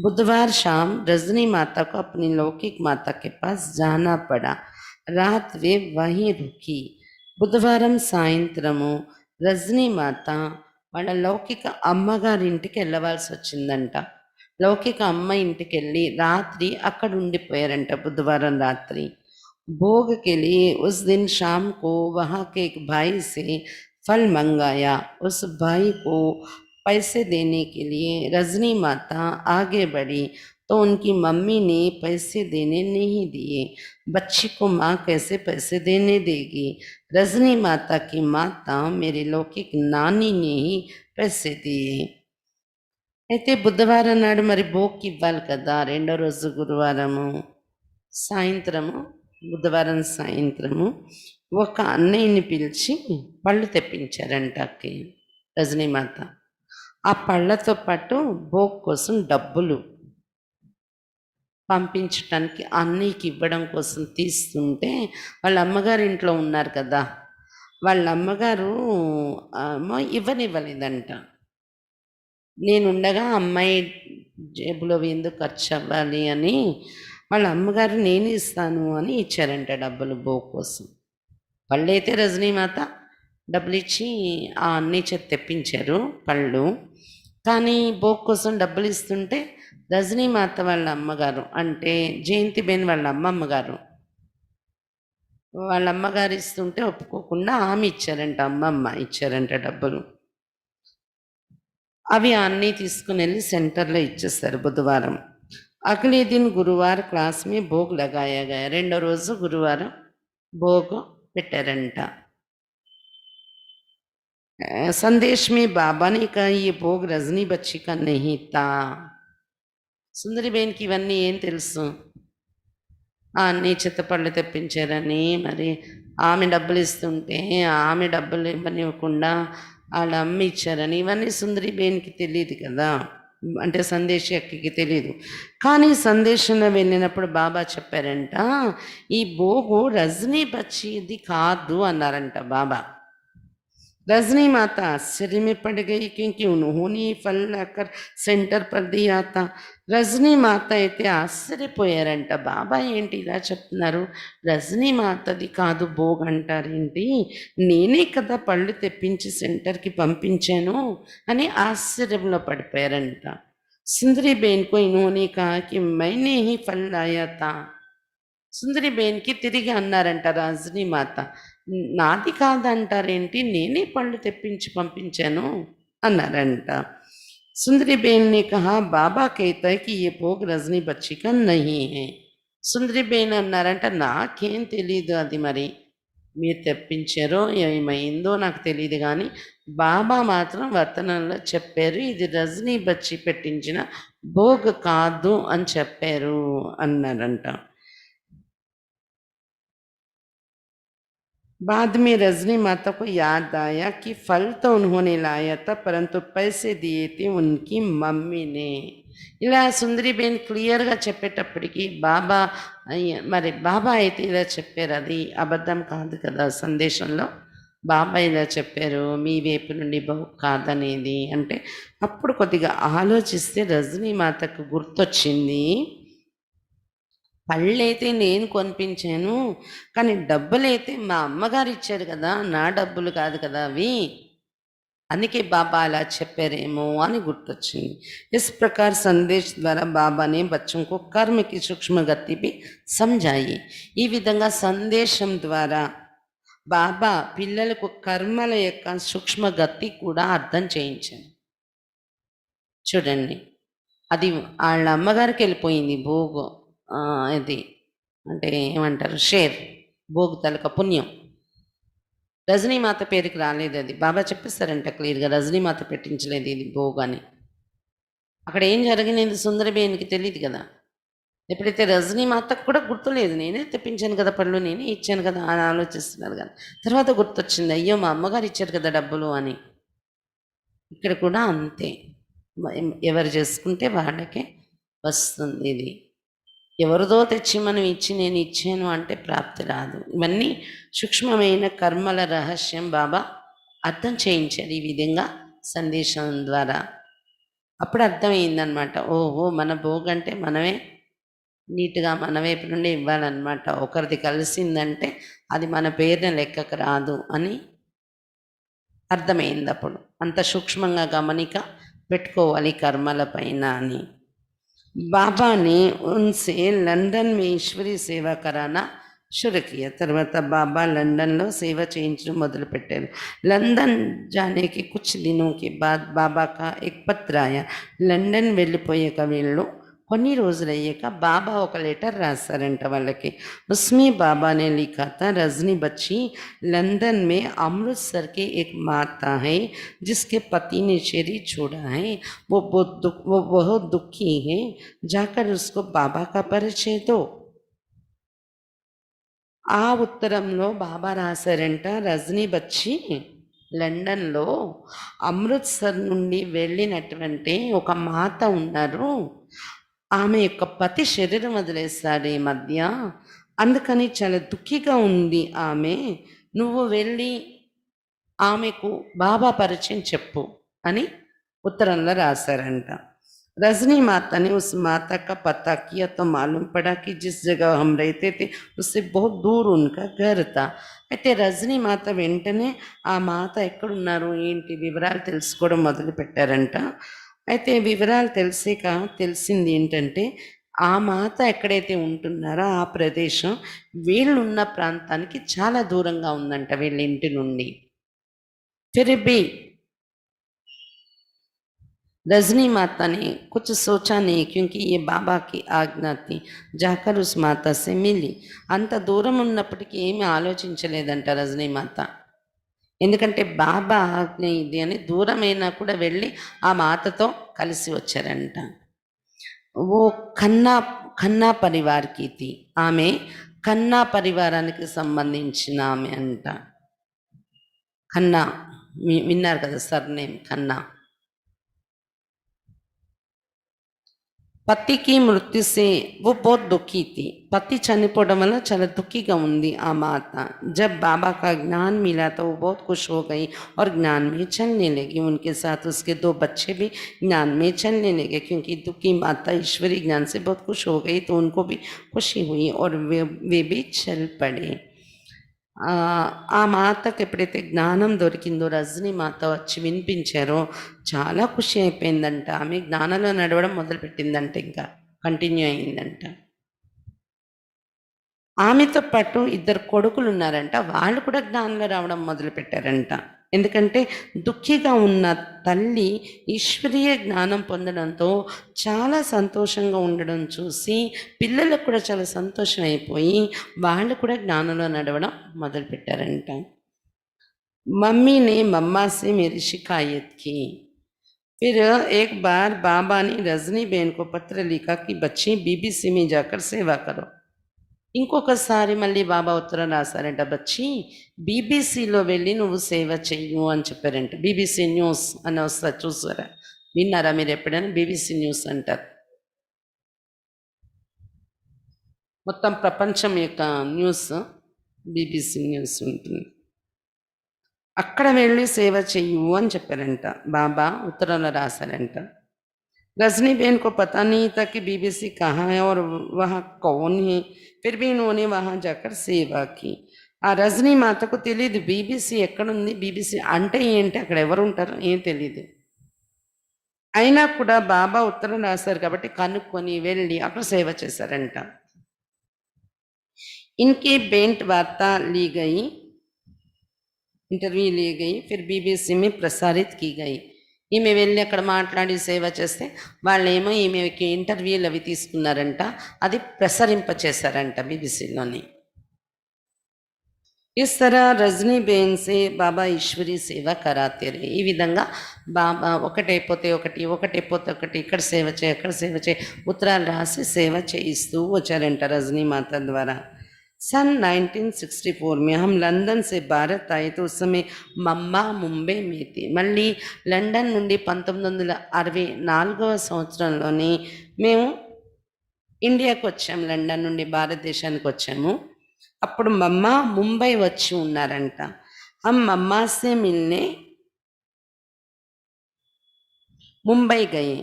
बुधवार शाम रजनी माता को अपनी लौकिक माता के पास जाना पड़ा. रात वे वहीं रुकी. బుధవారం సాయంత్రము రజనీ మాత వాళ్ళ లౌకిక అమ్మగారింటికి వెళ్ళవలసి వచ్చిందంట. లౌకిక అమ్మ ఇంటికి వెళ్ళి రాత్రి అక్కడ ఉండిపోయారంట బుధవారం రాత్రి. भोग के लिए उस दिन शाम को वहाँ के एक भाई से फल मंगाया. उस भाई को पैसे देने के लिए रजनी माता आगे बढ़ी तो उनकी मम्मी ने पैसे देने नहीं दिए. बच्ची को माँ कैसे पैसे देने देगी? रजनी माता की माता मेरी लौकिक नानी ने ही पैसे दिए. అయితే బుధవారం నాడు మరి భోగ్కి ఇవ్వాలి కదా, రెండో రోజు గురువారము సాయంత్రము, బుధవారం సాయంత్రము ఒక అన్నయ్యని పిలిచి పళ్ళు తెప్పించారంట అక్కి రజనీమాత. ఆ పళ్ళతో పాటు భోగ్ కోసం డబ్బులు పంపించటానికి అన్నయ్యకి ఇవ్వడం కోసం తీస్తుంటే, వాళ్ళ అమ్మగారు ఇంట్లో ఉన్నారు కదా, వాళ్ళ అమ్మగారు ఇవ్వనివ్వలేదంట. నేనుండగా అమ్మాయి జేబులో ఎందుకు ఖర్చు అవ్వాలి అని వాళ్ళ అమ్మగారు నేను ఇస్తాను అని ఇచ్చారంట డబ్బులు భోగ్ కోసం. పళ్ళైతే రజనీమాత డబ్బులు ఇచ్చి ఆ అన్నయ్య చేత తెప్పించారు పళ్ళు. కానీ భోగ్ కోసం డబ్బులు ఇస్తుంటే రజనీమాత వాళ్ళ అమ్మగారు, అంటే జయంతిబెన్ వాళ్ళ అమ్మగారు ఇస్తుంటే ఒప్పుకోకుండా ఆమె ఇచ్చారంట, అమ్మమ్మ ఇచ్చారంట డబ్బులు. అవి ఆ అన్నయ్య తీసుకుని వెళ్ళి సెంటర్లో ఇచ్చేస్తారు బుధవారం. అగలే దిన్ గురువాर క్లాస్ में भोग लगाया गया. రెండో రోజు గురువారం భోగ్ పెట్టారంట. संदेश में बाबा ने कहा ये भोग रजनी बच्ची का नहीं था. సుందరిబేన్కి ఇవన్నీ ఏం తెలుసు? ఆ అన్నయ్య చిత్తపళ్ళు తెప్పించారని, మరి ఆమె డబ్బులు ఇస్తుంటే ఆమె డబ్బులు ఇవ్వనివ్వకుండా వాళ్ళ అమ్మ ఇచ్చారని, ఇవన్నీ సుందరిబేన్కి తెలియదు కదా, అంటే సందేశి అక్కకి తెలియదు. కానీ సందేశంలో వెళ్ళినప్పుడు బాబా చెప్పారంట, ఈ భోగు రజనీ బచ్చిది కాదు అన్నారంట బాబా. रजनी माता आश्चर्य में पड़ गई क्योंकि उन्होंने फल लाकर सेंटर पर दिया था. రజనీ మాత అయితే ఆశ్చర్యపోయారంట, బాబా ఏంటి ఇలా చెప్తున్నారు, రజనీ మాతది కాదు భోగ్ అంటారేంటి, నేనే కదా పళ్ళు తెప్పించి సెంటర్కి పంపించాను అని ఆశ్చర్యంలో పడిపోయారంట. సుందరీబేన్ को इन्होंने कहा कि मैंने ही फल लाया था. సుందరీబేన్కి తిరిగి అన్నారంట రజనీ మాత, నాది కాదంటారేంటి, నేనే పళ్ళు తెప్పించి పంపించాను అన్నారంట. सुंदरीबेन ने कहा बाबा कहता है कि ये भोग रजनी बच्ची का नहीं है. సుందరీబేన్ అన్నారంట, నాకేం తెలీదు, అది మరి మీరు తెప్పించారో ఏమైందో నాకు తెలియదు, కానీ బాబా మాత్రం వర్తనంలో చెప్పారు ఇది రజనీ బచ్చి పెట్టించిన భోగ్ కాదు అని చెప్పారు అన్నారంట. बाद में रजनी माता को याद आया कि फल तो उन्होंने लाया था परंतु पैसे दिए थे उनकी मम्मी ने. ఇలా సుందరిబేన్ క్లియర్గా చెప్పేటప్పటికి బాబా మరి బాబా అయితే ఇలా చెప్పారు, అది అబద్ధం కాదు కదా సందేశంలో. బాబా ఇలా చెప్పారు మీ వైపు నుండి కాదనేది అంటే, అప్పుడు కొద్దిగా ఆలోచిస్తే రజనీ మాతకు గుర్తొచ్చింది, పళ్ళైతే నేను కొనిపించాను, కానీ డబ్బులైతే మా అమ్మగారు ఇచ్చారు కదా, నా డబ్బులు కాదు కదా అవి, అందుకే బాबा అలా చెప్పారేమో అని గుర్తొచ్చింది. इस प्रकार संदेश द्वारा बाबा ने बच्चों को कर्म की सूक्ष्म गति भी समझाई. ఈ విధంగా సందేశం ద్వారా బాబా పిల్లలకు కర్మల యొక్క సూక్ష్మ గతి కూడా అర్థం చేయించారు. చూడండి, అది వాళ్ళ అమ్మగారికి వెళ్ళిపోయింది భోగు, ఇది అంటే ఏమంటారు, షేర్, భోగు తలక పుణ్యం. రజనీమాత పేరుకి రాలేదు, అది బాబా చెప్పిస్తారంట క్లియర్గా, రజనీమాత పెట్టించలేదు ఇది భోగ్ అని. అక్కడ ఏం జరిగినది సుందరబేన్కి తెలియదు కదా. ఎప్పుడైతే రజనీమాతకు కూడా గుర్తులేదు, నేనే తెప్పించాను కదా పళ్ళు, నేనే ఇచ్చాను కదా అని ఆలోచిస్తున్నారు కదా. తర్వాత గుర్తొచ్చింది, అయ్యో మా అమ్మగారు ఇచ్చారు కదా డబ్బులు అని. ఇక్కడ కూడా అంతే, ఎవరు చేసుకుంటే వాళ్ళకే వస్తుంది. ఇది ఎవరిదో తెచ్చి మనం ఇచ్చి నేను ఇచ్చాను అంటే ప్రాప్తి రాదు. ఇవన్నీ సూక్ష్మమైన కర్మల రహస్యం బాబా అర్థం చేయించారు ఈ విధంగా సందేశం ద్వారా. అప్పుడు అర్థమైందనమాట, ఓహో మన భోగ్ అంటే మనమే నీట్గా మన వైపు నుండి ఇవ్వాలన్నమాట. ఒకరిది కలిసిందంటే అది మన పేరున లెక్కకు రాదు అని అర్థమైంది. అప్పుడు అంత సూక్ష్మంగా గమనిక పెట్టుకోవాలి కర్మల పైన అని. बाबा ने उनसे लंदन में ईश्वरीय सेवा कराना शुरू किया. తర్వాత బాబా లండన్లో సేవ చేయించడం మొదలుపెట్టారు. లండన్ जाने के कुछ दिनों के बाद बाबा का एक पत्र आया. లండన్ వెళ్ళిపోయాక వీళ్ళు కొన్ని రోజులయ్యాక బాబా ఒక లెటర్ రాశారంట వాళ్ళకి. उसमें बाबा ने लिखा था, रजनी बच्ची, लंदन में अमृतसर के एक माता है जिसके पति ने शरीर छोड़ा है, वो बहुत दुखी है, जाकर उसको बाबा का परिचय दो. ఆ ఉత్తరంలో బాబా రాశారంట, రజనీ బచ్చి, లండన్లో అమృత్సర్ నుండి వెళ్ళినటువంటి ఒక మాత ఉన్నారు, ఆమె యొక్క పతి శరీరం వదిలేస్తాడు ఈ మధ్య, అందుకని చాలా దుఃఖిగా ఉంది ఆమె, నువ్వు వెళ్ళి ఆమెకు బాబా పరిచయం చెప్పు అని ఉత్తరంలో రాశారంట. रजनी माता ने उस माता का पता किया तो मालूम पड़ा कि जिस जगह हम रहते थे उससे बहुत दूर उनका घर था. అయితే రజనీ మాత వెంటనే ఆ మాత ఎక్కడున్నారు ఏంటి వివరాలు తెలుసుకోవడం మొదలు పెట్టారంట. అయితే వివరాలు తెలిసింది ఏంటంటే, ఆ మాత ఎక్కడైతే ఉంటున్నారో ఆ ప్రదేశం వీళ్ళున్న ప్రాంతానికి చాలా దూరంగా ఉందంట వీళ్ళ ఇంటి నుండి. फिर भी रजनी माता ने कुछ सोचा नहीं, क्योंकि ये बाबा की आज्ञा थी. जाकर उस माता से मिली. అంత దూరం ఉన్నప్పటికీ ఏమీ ఆలోచించలేదంట రజనీ మాత, ఎందుకంటే బాబా ఆజ్ఞ ఇది అని. దూరమైనా కూడా వెళ్ళి ఆ మాతతో కలిసి వచ్చారంట. ఓ ఖన్నా పరివార్కి థీ, ఆమె ఖన్నా పరివారానికి సంబంధించిన ఆమె అంట. ఖన్నా విన్నారు కదా సర్నేమ్ ఖన్నా. పతికి మృత్యు సే वो बहुत दुखी थी. పతి చనిపోవడం వల్ల చాలా దుఃఖిగా ఉంది ఆ మాత. जब बाबा का ज्ञान मिला तो वो बहुत खुश हो गई और ज्ञान में चलने लगी. उनके साथ उसके 2 बच्चे भी ज्ञान में चलने लगे. क्योंकि दुखी माता ईश्वरी ज्ञान से बहुत खुश हो गई तो उनको भी खुशी हुई और वे भी चल पड़े. ఆ మాతకు ఎప్పుడైతే జ్ఞానం దొరికిందో, రజనీ మాత వచ్చి వినిపించారో చాలా ఖుషి అయిపోయిందంట. ఆమె జ్ఞానంలో నడవడం మొదలుపెట్టిందంట, ఇంకా కంటిన్యూ అయిందంట. ఆమెతో పాటు 2 కొడుకులు ఉన్నారంట, వాళ్ళు కూడా జ్ఞానంలో రావడం మొదలుపెట్టారంట. ఎందుకంటే దుఃఖిగా ఉన్న తల్లి ఈశ్వరీయ జ్ఞానం పొందడంతో చాలా సంతోషంగా ఉండడం చూసి పిల్లలకు కూడా చాలా సంతోషం అయిపోయి వాళ్ళు కూడా జ్ఞానంలో నడవడం మొదలుపెట్టారంట. मम्मी ने मम्मा से मेरी शिकायत की. फिर एक बार बाबा ने रजनी बहन को पत्र लिखा कि बच्चे बीबीसी में जाकर सेवा करो. ఇంకొకసారి మళ్ళీ బాబా ఉత్తరం రాశారంట, బచ్చి బీబీసీలో వెళ్ళి నువ్వు సేవ చెయ్యు అని చెప్పారంట. బీబీసీ న్యూస్ అని వస్తా చూసారా, విన్నారా మీరు ఎప్పుడైనా? బీబీసీ న్యూస్ అంటారు. మొత్తం ప్రపంచం యొక్క న్యూస్ బీబీసీ న్యూస్ ఉంటుంది. అక్కడ వెళ్ళి సేవ చెయ్యు అని చెప్పారంట. బాబా ఉత్తరంలో రాశారంట. रजनी बेन को पता नहीं था कि बीबीसी कहाँ है और वह कौन है, फिर भी इन्होंने वहाँ जाकर సేవా की. ఆ రజనీ మాతకు తెలియదు బీబీసీ ఎక్కడుంది, బీబీసీ అంటే ఏంటి, అక్కడ ఎవరు ఉంటారు ఏం తెలియదు. అయినా కూడా బాబా ఉత్తరం రాశారు కాబట్టి కనుక్కొని వెళ్ళి అక్కడ సేవ చేశారంట. इनकी बेंट वार्ता ली गई, इंटरव्यू ली गई, फिर बीबीसी में प्रसारित की गई. ఈమె వెళ్ళి అక్కడ మాట్లాడి సేవ చేస్తే వాళ్ళేమో ఈమెకి ఇంటర్వ్యూలు అవి తీసుకున్నారంట, అది ప్రసరింపచేశారంట బీబీసీలోని. इस तरह रजनी बेन से బాబా ఈశ్వరీ సేవ కరాతే రే. ఈ విధంగా బాబా ఒకటైపోతే ఒకటి, ఒకటైపోతే ఒకటి, ఇక్కడ సేవ చేయి, అక్కడ సేవ చేయి, ఉత్తరాలు రాసి సేవ చేయిస్తూ వచ్చారంట రజనీ మాత ద్వారా. सन 1964 में हम लंदन से भारत आए तो उस समय मम्मा मुंबई में थी. మళ్ళీ లండన్ నుండి 1964వ సంవత్సరంలోని మేము ఇండియాకు వచ్చాము, లండన్ నుండి భారతదేశానికి వచ్చాము. అప్పుడు మమ్మ ముంబై వచ్చి ఉన్నారంట. हम मम्मा से मिलने मुंबई गए.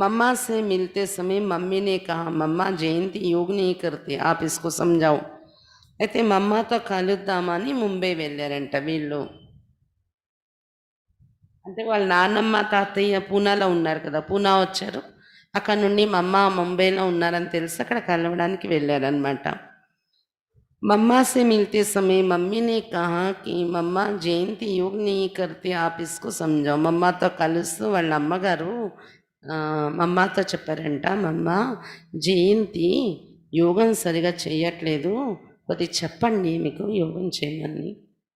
मम्मा से मिलते समय मम्मी ने कहा, मम्मा जयंती योग नहीं करते, आप इसको समझाओ. అయితే మమ్మతో కలుద్దామని ముంబై వెళ్ళారంట వీళ్ళు. అంటే వాళ్ళ నాన్నమ్మ తాతయ్య పూనాలో ఉన్నారు కదా, పూనా వచ్చారు, అక్కడ నుండి మమ్మ ముంబైలో ఉన్నారని తెలిసి అక్కడ కలవడానికి వెళ్ళారనమాట. मम्मा से मिलते समय मम्मी ने कहा कि मम्मा जयंती योग नहीं करते, आप इसको समझाओ. మమ్మతో కలుస్తూ వాళ్ళ అమ్మగారు మమ్మతో చెప్పారంట, మమ్మ జయంతి యోగం సరిగా చేయట్లేదు, కొద్దిగా చెప్పండి మీకు యోగం చేయమని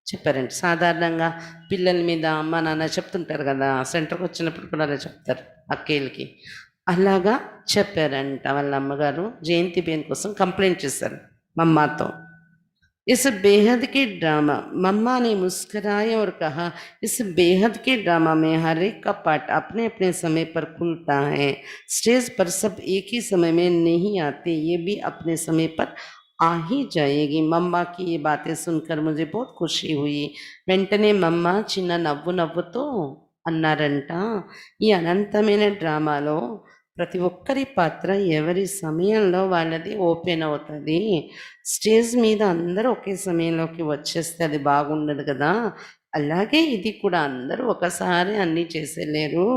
చెప్పారంట. సాధారణంగా పిల్లల మీద అమ్మ నాన్న చెప్తుంటారు కదా, సెంటర్కి వచ్చినప్పుడు కూడా అలా చెప్తారు అక్కేళ్ళకి, అలాగా చెప్పారంట వాళ్ళ అమ్మగారు. జయంతి బేన్ కోసం కంప్లైంట్ చేశారు మమ్మతో. इस बेहद के ड्रामा, मम्मा ने मुस्कुराया और कहा, इस बेहद के ड्रामा में हर एक का पार्ट अपने अपने समय पर खुलता है. स्टेज पर सब एक ही समय में नहीं आते, ये भी अपने समय पर आ ही जाएगी. मम्मा की ये बातें सुनकर मुझे बहुत खुशी हुई. వెంటనే మమ్మ చిన్న నవ్వుతో అన్నారంట, ఈ అనంతమైన డ్రామాలో ప్రతి ఒక్కరి పాత్ర ఎవరి సమయంలో వాళ్ళది ఓపెన్ అవుతుంది. స్టేజ్ మీద అందరూ ఒకే సమయంలోకి వచ్చేస్తే అది బాగుండదు కదా, అలాగే ఇది కూడా అందరూ ఒకసారి అన్నీ చేసేలేరు,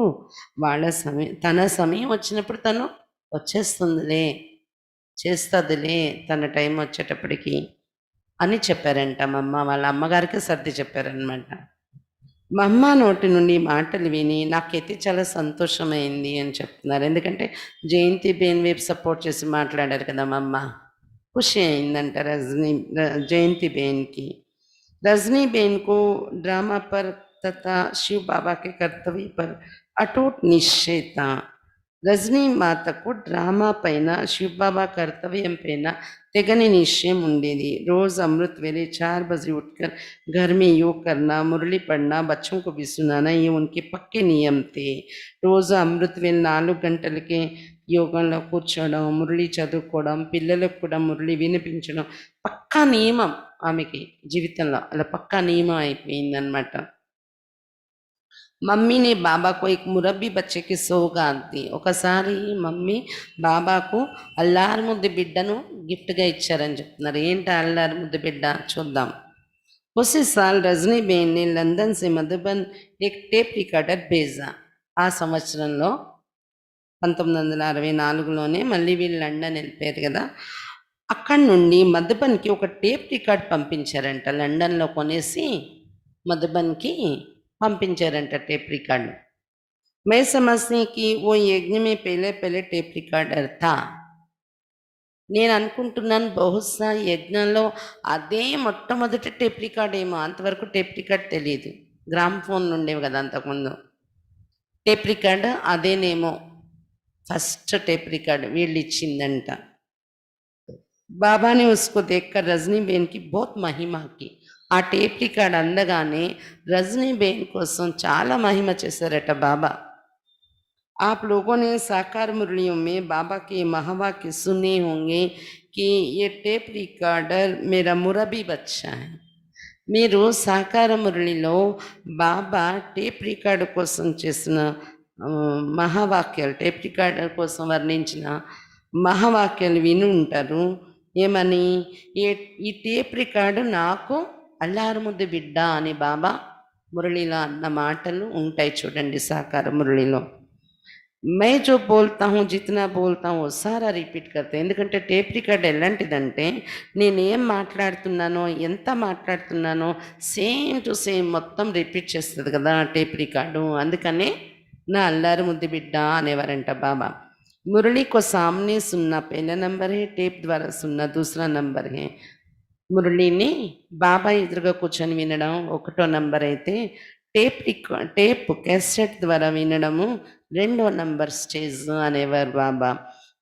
వాళ్ళ సమయం తన సమయం వచ్చినప్పుడు తను వచ్చేస్తుందిలే, చేస్తుందిలే తన టైం వచ్చేటప్పటికి అని చెప్పారంట మమ్మ. వాళ్ళ అమ్మగారికి సర్ది చెప్పారనమాట. మా అమ్మ నోటి నుండి మాటలు విని నాకైతే చాలా సంతోషమైంది అని చెప్తున్నారు. ఎందుకంటే జయంతి బేన్ వైపు సపోర్ట్ చేసి మాట్లాడారు కదా మా అమ్మ, ఖుషి అయిందంట जयंती बेन की. रजनी बेन को ड्रामा पर तथा शिव बाबा के कर्तव्य पर अटूट निश्चय था. రజనీ మాతకు డ్రామా పైన శివబాబా కర్తవ్యం పైన తెగని నిశ్చయం ఉండేది. रोज अमृत वेले 4 बजे उठकर घर में योग करना, मुरली पढ़ना, बच्चों को भी सुनाना, ये उनके पक्के नियम थे. రోజు అమృత్ వేళ 4 గంటలకే యోగంలో కూర్చోవడం, మురళి చదువుకోవడం, పిల్లలకు కూడా మురళి వినిపించడం పక్కా నియమం ఆమెకి జీవితంలో, అలా పక్కా నియమం అయిపోయిందనమాట. మమ్మీ నే బాబాకు एक మురబ్బీ బచ్చే కి సౌగాత్ ది. ఒకసారి మమ్మీ బాబాకు అల్లారు ముద్దు బిడ్డను గిఫ్ట్గా ఇచ్చారని చెప్తున్నారు. ఏంటి అల్లారు ముద్దు బిడ్డ చూద్దాం. उसी साल रजनी बेन ने లందన్ से మధుబన్ एक टेप रिकॉर्डर भेजा. ఆ సంవత్సరంలో 1964లోనే మళ్ళీ వీళ్ళు లండన్ వెళ్ళిపోయారు కదా, అక్కడి నుండి మధుబన్కి ఒక టేప్ రికార్డ్ పంపించారంట. లండన్లో కొనేసి మధుబన్కి పంపించారంట టేప్ రికార్డు. मैं समझती कि वो यज्ञ में पहले टेप रिकॉर्डर था. నేను అనుకుంటున్నాను బహుశా యజ్ఞంలో అదే మొట్టమొదటి టేప్ రికార్డ్ ఏమో, అంతవరకు టేప్ రికార్డ్ తెలియదు, గ్రామ్ ఫోన్ ఉండేవి కదా అంతకుముందు. టేప్ రికార్డ్ అదేనేమో ఫస్ట్ టేప్ రికార్డ్ వీళ్ళు ఇచ్చిందంట. బాబా ने उसको देखकर रजनी बेन की बहुत महिमा की. ఆ టేప్ రికార్డ్ అందగానే రజనీ బేన్ కోసం చాలా మహిమ చేశారట బాబా. आप लोगों ने साकार मुरलियों में बाबा के महावाक्य सुने होंगे कि ये टेप रिकॉर्डर मेरा मुरबी बच्चा है। మీరు సాకార మురళిలో బాబా టేప్ రికార్డు కోసం చేసిన మహావాక్యాలు, టేప్ రికార్డర్ కోసం వర్ణించిన మహావాక్యాలు విని ఉంటారు. ఏమని? ఏ ఈ టేప్ రికార్డు నాకు అల్లారుముద్దు బిడ్డ అని బాబా మురళిలో అన్న మాటలు ఉంటాయి చూడండి సాకార మురళిలో. मैं जो बोलता हूँ, जितना बोलता हूँ वो सारा రిపీట్ करते ఎందుకంటే టేప్ రికార్డ్ ఎలాంటిదంటే నేనేం మాట్లాడుతున్నానో ఎంత మాట్లాడుతున్నానో సేమ్ టు సేమ్ మొత్తం రిపీట్ చేస్తుంది కదా టేప్ రికార్డు. అందుకనే నా అల్లారు ముద్దు బిడ్డ అనేవారంట బాబా. मुरली को सामने सुनना पहला नंबर है, टेप द्वारा सुनना दूसरा नंबर है. మురళిని బాబా ఎదురుగా కూర్చొని వినడం ఒకటో నంబర్ అయితే, టేప్ క్యాసెట్ ద్వారా వినడము రెండో నంబర్ స్టేజ్ అనేవారు బాబా.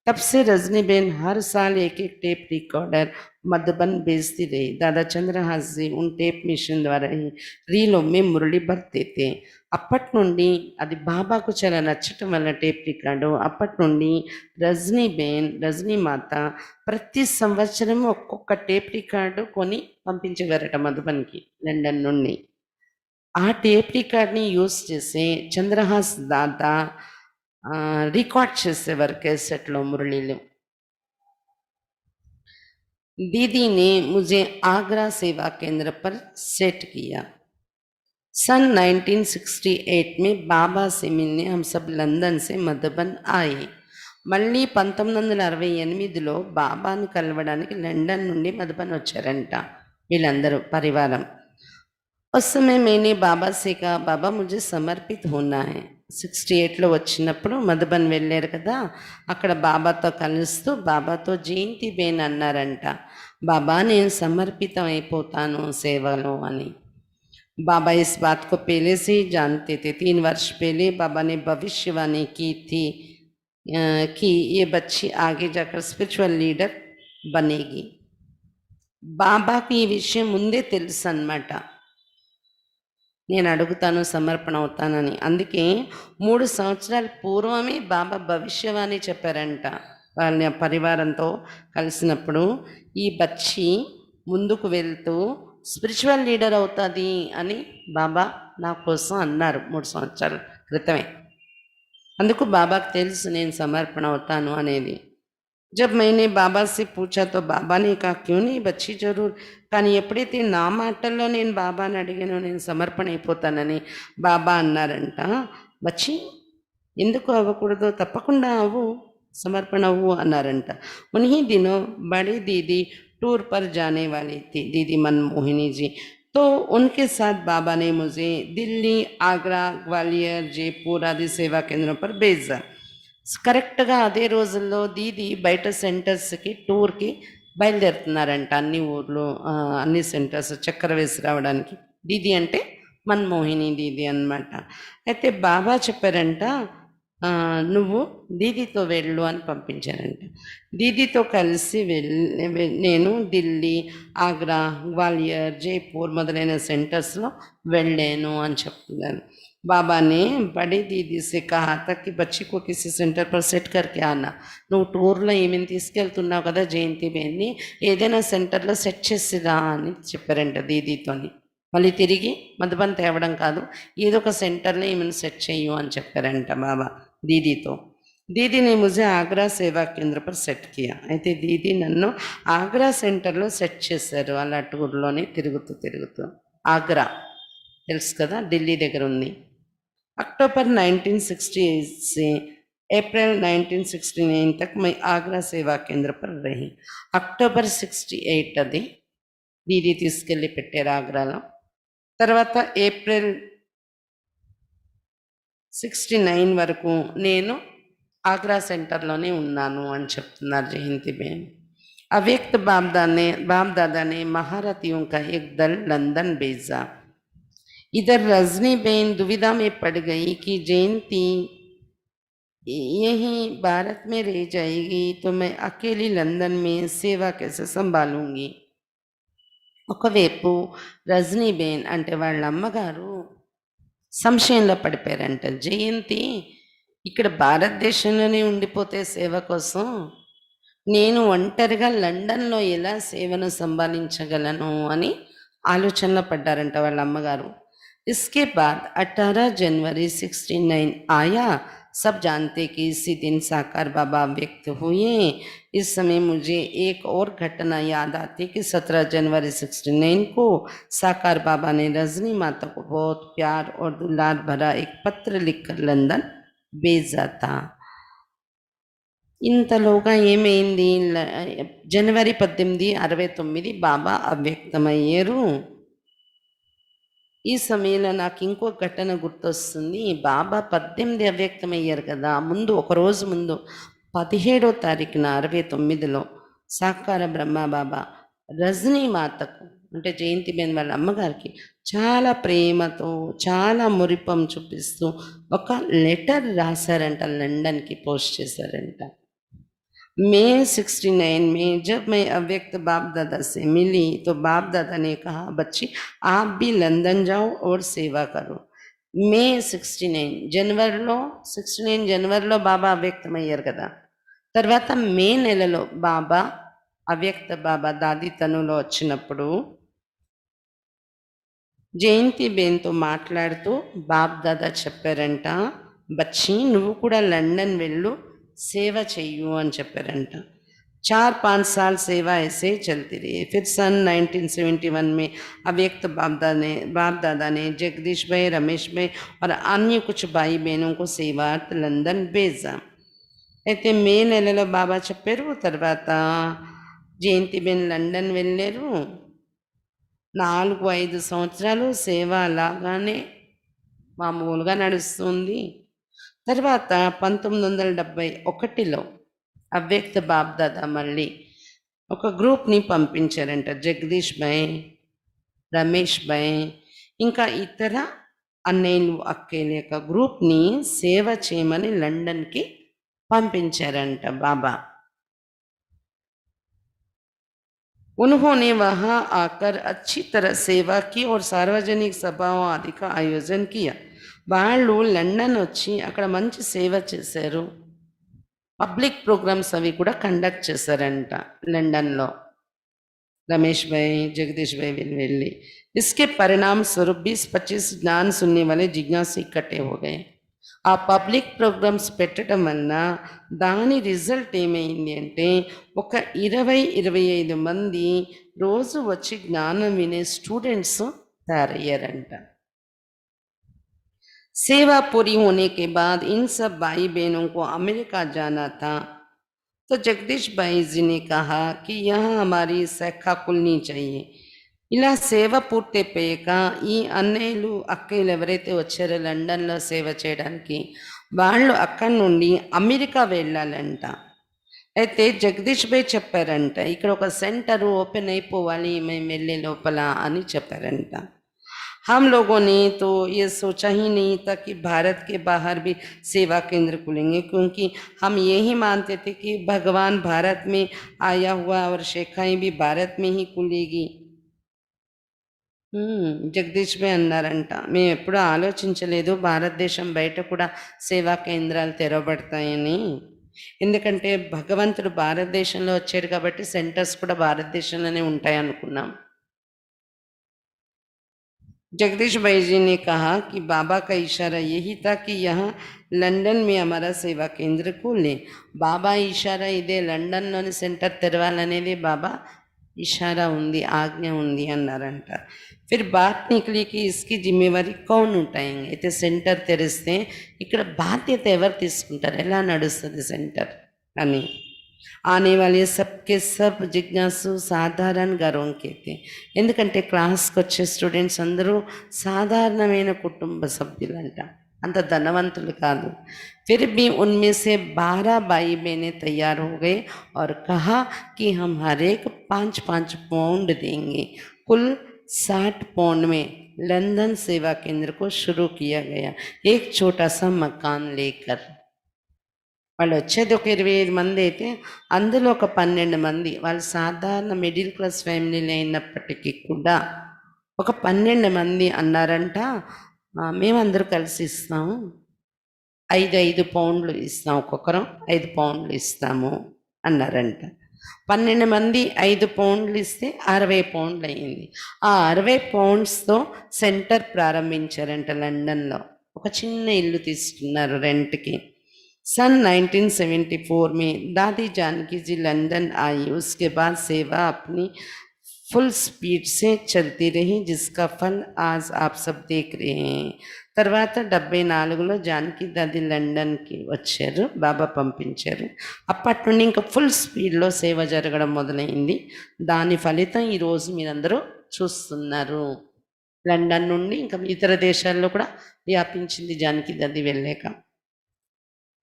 तब से रजनी बेन हर साल एक एक टेप रिकॉर्डर मधुबन भेजती रही. दादा चंद्रहास जी उन टेप मिशन ద్వారా ही రీలో में మురళి భర్తే थे. అప్పటి నుండి అది బాబాకు చాలా నచ్చటం వల్ల టేప్ రికార్డు, అప్పటి నుండి రజనీ మాత ప్రతి సంవత్సరం ఒక్కొక్క టేప్ రికార్డు కొని పంపించేవారట మధుబన్కి, లండన్ నుండి. ఆ టేప్ రికార్డ్ని యూజ్ చేసి చంద్రహాస్ దాదా रिकॉर्ड చేసేవారు कैसेटలో మురళీలు. दीदी ने मुझे आगरा सेवा केंद्र पर सेट किया. सन 1968 में बाबा से मिलने हम सब लंदन से मधुबन आए. మళ్ళీ 1968లో బాబాను కలవడానికి లండన్ నుండి మధుబన్ వచ్చారంట వీళ్ళందరూ పరివారం. उस समय मैंने बाबा से कहा बाबा मुझे समर्पित होना है. 68లో వచ్చినప్పుడు మధుబన్ వెళ్ళారు కదా, అక్కడ బాబాతో కలుస్తూ బాబాతో జయంతి బేన్ అన్నారంట, బాబా నేను సమర్పితం అయిపోతాను సేవలో అని. बाबा इस बात को पहले से ही जानते थे. 3 वर्ष पहले बाबा ने भविष्यवाणी की थी कि ये बच्ची आगे जाकर स्पिरिचुअल लीडर बनेगी. బాబాకి ఈ విషయం ముందే తెలుసు అన్నమాట, నేను అడుగుతాను సమర్పణ అవుతానని. అందుకే 3 సంవత్సరాల పూర్వమే బాబా భవిష్యవాణి చెప్పారంట వాళ్ళ పరివారంతో కలిసినప్పుడు, ఈ బచ్చి ముందుకు వెళ్తూ స్పిరిచువల్ లీడర్ అవుతుంది అని బాబా నా కోసం అన్నారు 3 సంవత్సరాల క్రితమే. అందుకు బాబాకు తెలుసు నేను సమర్పణ అవుతాను అనేది. जब मैंने बाबा से पूछा तो बाबा ने कहा क्यों नहीं बच्ची जरूर. కానీ ఎప్పుడైతే నా మాటల్లో నేను బాబాని అడిగానో నేను సమర్పణ అయిపోతానని బాబా అన్నారంట, బచ్చి ఎందుకు అవ్వకూడదు, తప్పకుండా అవ్వు, సమర్పణ అవ్వు అన్నారంట. उन्हीं दिनों बड़ी दीदी टूर पर जाने वाली थी, दीदी मनमोहिनी जी. तो उनके साथ बाबा ने मुझे दिल्ली, आगरा, ग्वालियर, जयपुर आदि सेवा केंद्रों पर भेजा. కరెక్ట్గా అదే రోజుల్లో దీది బయట సెంటర్స్కి టూర్కి బయలుదేరుతున్నారంట, అన్ని ఊర్లు అన్ని సెంటర్స్ చక్కెర వేసి రావడానికి. దీది అంటే మన్మోహిని దీది అన్నమాట. అయితే బాబా చెప్పారంట నువ్వు దీదితో వెళ్ళు అని పంపించారంట. దీదితో కలిసి నేను ఢిల్లీ, ఆగ్రా, గ్వాలియర్, జైపూర్ మొదలైన సెంటర్స్లో వెళ్ళాను అని చెప్తున్నారు. बाबा ने बड़ी दीदी से कहा था कि बच्ची को किसी सेंटर पर सेट करके आना. నువ్వు టూర్లో ఏమేమి తీసుకెళ్తున్నావు కదా జయంతి బేన్ని, ఏదైనా సెంటర్లో సెట్ చేసిరా అని చెప్పారంట దీదీతోని. మళ్ళీ తిరిగి మధుబన్ తేవడం కాదు, ఏదో ఒక సెంటర్లో ఏమైనా సెట్ చేయు అని చెప్పారంట బాబా దీదీతో. దీదీని ముజే ఆగ్రా సేవా కేంద్ర పర్ సెట్ కియా. అయితే దీదీ నన్ను ఆగ్రా సెంటర్లో సెట్ చేశారు అలా టూర్లోనే తిరుగుతూ. ఆగ్రా తెలుసు కదా, ఢిల్లీ దగ్గర ఉంది. अक्टूबर 1968 से अप्रैल 1969 तक मैं आगरा सेवा केंद्र पर रही. అక్టోబర్ 68 అది దీది తీసుకెళ్ళి పెట్టారు ఆగ్రాలో. తర్వాత ఏప్రిల్ 69 వరకు నేను ఆగ్రా సెంటర్లోనే ఉన్నాను అని చెప్తున్నారు జయంతి బేన్. अव्यक्त बाप दादा ने महारथियों का एक दल लंदन भेजा. इधर रजनी बेन दुविधा में पड़ गई कि जयंती यहीं भारत में रह जाएगी तो मैं अकेली लंदन में सेवा कैसे संभालूंगी. ఒకవైపు రజనీ బేన్ అంటే వాళ్ళ అమ్మగారు సంశయంలో పడిపోయారంట, జయంతి ఇక్కడ భారతదేశంలోనే ఉండిపోతే సేవ కోసం నేను ఒంటరిగా లండన్‌లో ఎలా సేవను సంపాదించగలను అని ఆలోచనలో పడ్డారంట వాళ్ళ అమ్మగారు. इसके बाद 18 जनवरी 69 आया। सब जानते कि इसी दिन साकार बाबा व्यक्त हुए। इस समय मुझे एक और घटना याद आती कि 17 जनवरी 69 को साकार बाबा ने रजनी माता को बहुत प्यार और दुलार भरा एक पत्र लिखकर लंदन भेजा था। ఇంతలోగా ఏమైంది, జనవరి 1869 బాబా అవ్యక్తమయ్యారు. ఈ సమయంలో నాకు ఇంకో ఘటన గుర్తొస్తుంది. బాబా 18 అవ్యక్తమయ్యారు కదా, ముందు ఒక రోజు ముందు 17వ తారీఖున 69లో సాకార బ్రహ్మ బాబా రజనీ మాతకు అంటే జయంతిబేన్ వాళ్ళ అమ్మగారికి చాలా ప్రేమతో చాలా మురిపం చూపిస్తూ ఒక లెటర్ రాశారంట, లండన్కి పోస్ట్ చేశారంట. मई 69 में जब मैं अव्यक्त बाप दादा से मिली तो बाप दादा ने कहा, बच्ची आप भी लंदन जाओ और सेवा करो। మే 69 జనవరిలో 69 జనవరిలో బాబా అవ్యక్తమయ్యారు కదా. తర్వాత మే నెలలో బాబా అవ్యక్త బాబా దాది తనులో వచ్చినప్పుడు జయంతి బేన్తో మాట్లాడుతూ బాప్ దాదా చెప్పారంట, బచ్చి నువ్వు కూడా లండన్ వెళ్ళు, సేవ చెయ్యు అని చెప్పారంట. 4-5 साल सेवा ऐसे ही चलती रही। फिर सन 1971 में अव्यक्त बाप दादा ने जगदीश भाई, रमेश भाई और अन्य कुछ भाई बहनों को सेवार्थ లండన్ भेजा। అయితే మే నెలలో బాబా చెప్పారు. తర్వాత జయంతిబేన్ లండన్ వెళ్ళారు. 4-5 సంవత్సరాలు సేవ అలాగానే మామూలుగా నడుస్తుంది. తర్వాత 1971లో అవ్యక్త బాప్ దాదా మళ్ళీ ఒక గ్రూప్ని పంపించారంట. జగదీష్ భాయ్, రమేష్ భాయ్ ఇంకా ఇతర అన్నయ్యలు అక్కయ్యల యొక్క గ్రూప్ని సేవ చేయమని లండన్కి పంపించారంట బాబా. उन्होंने वहां आकर अच्छी तरह सेवा की और सार्वजनिक सभाओं आदि का आयोजन किया। వాళ్ళు లండన్ వచ్చి అక్కడ మంచి సేవ చేశారు. పబ్లిక్ ప్రోగ్రామ్స్ అవి కూడా కండక్ట్ చేశారంట లండన్లో. रमेश भाई, जगदीश भाई వెళ్ళి इसके परिणाम स्वरूप 20-25 ज्ञान सुनने वाले जिज्ञासु इकट्ठे हो गए। ఆ పబ్లిక్ ప్రోగ్రామ్స్ పెట్టడం వలన దాని రిజల్ట్ ఏమైంది అంటే ఒక 20-25 మంది రోజు వచ్చి జ్ఞానం వినే స్టూడెంట్స్ తయారయ్యారంట. सेवा पूरी होने के बाद इन सब भाई बहनों को अमेरिका जाना था। तो जगदीश भाई जी ने कहा कि यहाँ हमारी शाखा खुलनी चाहिए। ఇలా సేవ పూర్తయిపోయాక ఈ అన్నయ్యలు అక్కయ్యలు ఎవరైతే వచ్చారో లండన్లో సేవ చేయడానికి వాళ్ళు అక్కడి నుండి అమెరికా వెళ్ళాలంట. అయితే జగదీష్ భాయ్ చెప్పారంట, ఇక్కడ ఒక సెంటర్ ఓపెన్ అయిపోవాలి మేము వెళ్ళే లోపల అని చెప్పారంట. हम लोगों ने तो ये सोचा ही नहीं था कि भारत के बाहर भी सेवा केंद्र खुलेंगे, क्योंकि हम यही मानते थे कि भगवान भारत में आया हुआ और शाखाएं भी भारत में ही खुलेगी. జగదీష్ భాయ్ అన్నారంట, మేము ఎప్పుడూ ఆలోచించలేదు భారతదేశం బయట కూడా సేవా కేంద్రాలు తెరవబడతాయని. ఎందుకంటే భగవంతుడు భారతదేశంలో వచ్చాడు కాబట్టి సెంటర్స్ కూడా భారతదేశంలోనే ఉంటాయి అనుకున్నాం. जगदीश भाई जी ने कहा कि बाबा का इशारा यही था कि यहाँ लंदन में हमारा सेवा केंद्र खोलें. बाबा इशारा इदे లండన్లోని సెంటర్ తెరవాలనేది బాబా इशारा ఉంది, ఆజ్ఞ ఉంది అన్నారంట. फिर बात निकली कि इसकी जिम्मेवारी कौन उठाएंगे. అయితే సెంటర్ తెరిస్తే ఇక్కడ బాధ్యత ఎవరు తీసుకుంటారు, ఎలా నడుస్తుంది సెంటర్ అని. ఆనే వాళ్ళే సబ్కే సబ్ జిజ్ఞాసు సాధారణ గర్వం కేతే. ఎందుకంటే క్లాస్కి వచ్చే స్టూడెంట్స్ అందరూ సాధారణమైన కుటుంబ సభ్యులంట, అంత ధనవంతులు కాదు. फिर भी उनमें से 12 भाई बहनें तैयार हो गए और कहा कि हम हर एक 5-5 पाउंड देंगे. कुल 60 पाउंड में लंदन सेवा केंद्र को शुरू किया गया, एक छोटा सा मकान लेकर. వాళ్ళు వచ్చేది ఒక 25 మంది అయితే అందులో ఒక 12 మంది వాళ్ళు సాధారణ మిడిల్ క్లాస్ ఫ్యామిలీలు అయినప్పటికీ కూడా ఒక 12 మంది అన్నారంట, మేమందరూ కలిసి ఇస్తాము, 5 పౌండ్లు ఇస్తాం, ఒక్కొక్కరం 5 పౌండ్లు ఇస్తాము అన్నారంట. 12 మంది 5 పౌండ్లు ఇస్తే 60 పౌండ్లు అయ్యింది. ఆ 60 పౌండ్స్తో సెంటర్ ప్రారంభించారంట లండన్లో. ఒక చిన్న ఇల్లు తీసుకున్నారు రెంట్కి. सन 1974 में दादी जानकी जी लंदन आई। उसके बाद सेवा अपनी फुल स्पीड से चलती रही, जिसका फल आज आप सब देख रहे हैं. తర్వాత 74లో జానకి దాది లండన్కి వచ్చారు, బాబా పంపించారు. అప్పటి నుండి ఇంకా ఫుల్ స్పీడ్లో సేవ జరగడం మొదలైంది. దాని ఫలితం ఈరోజు మీరందరూ చూస్తున్నారు. లండన్ నుండి ఇంకా ఇతర దేశాల్లో కూడా వ్యాపించింది జానకి దాది వెళ్ళాక.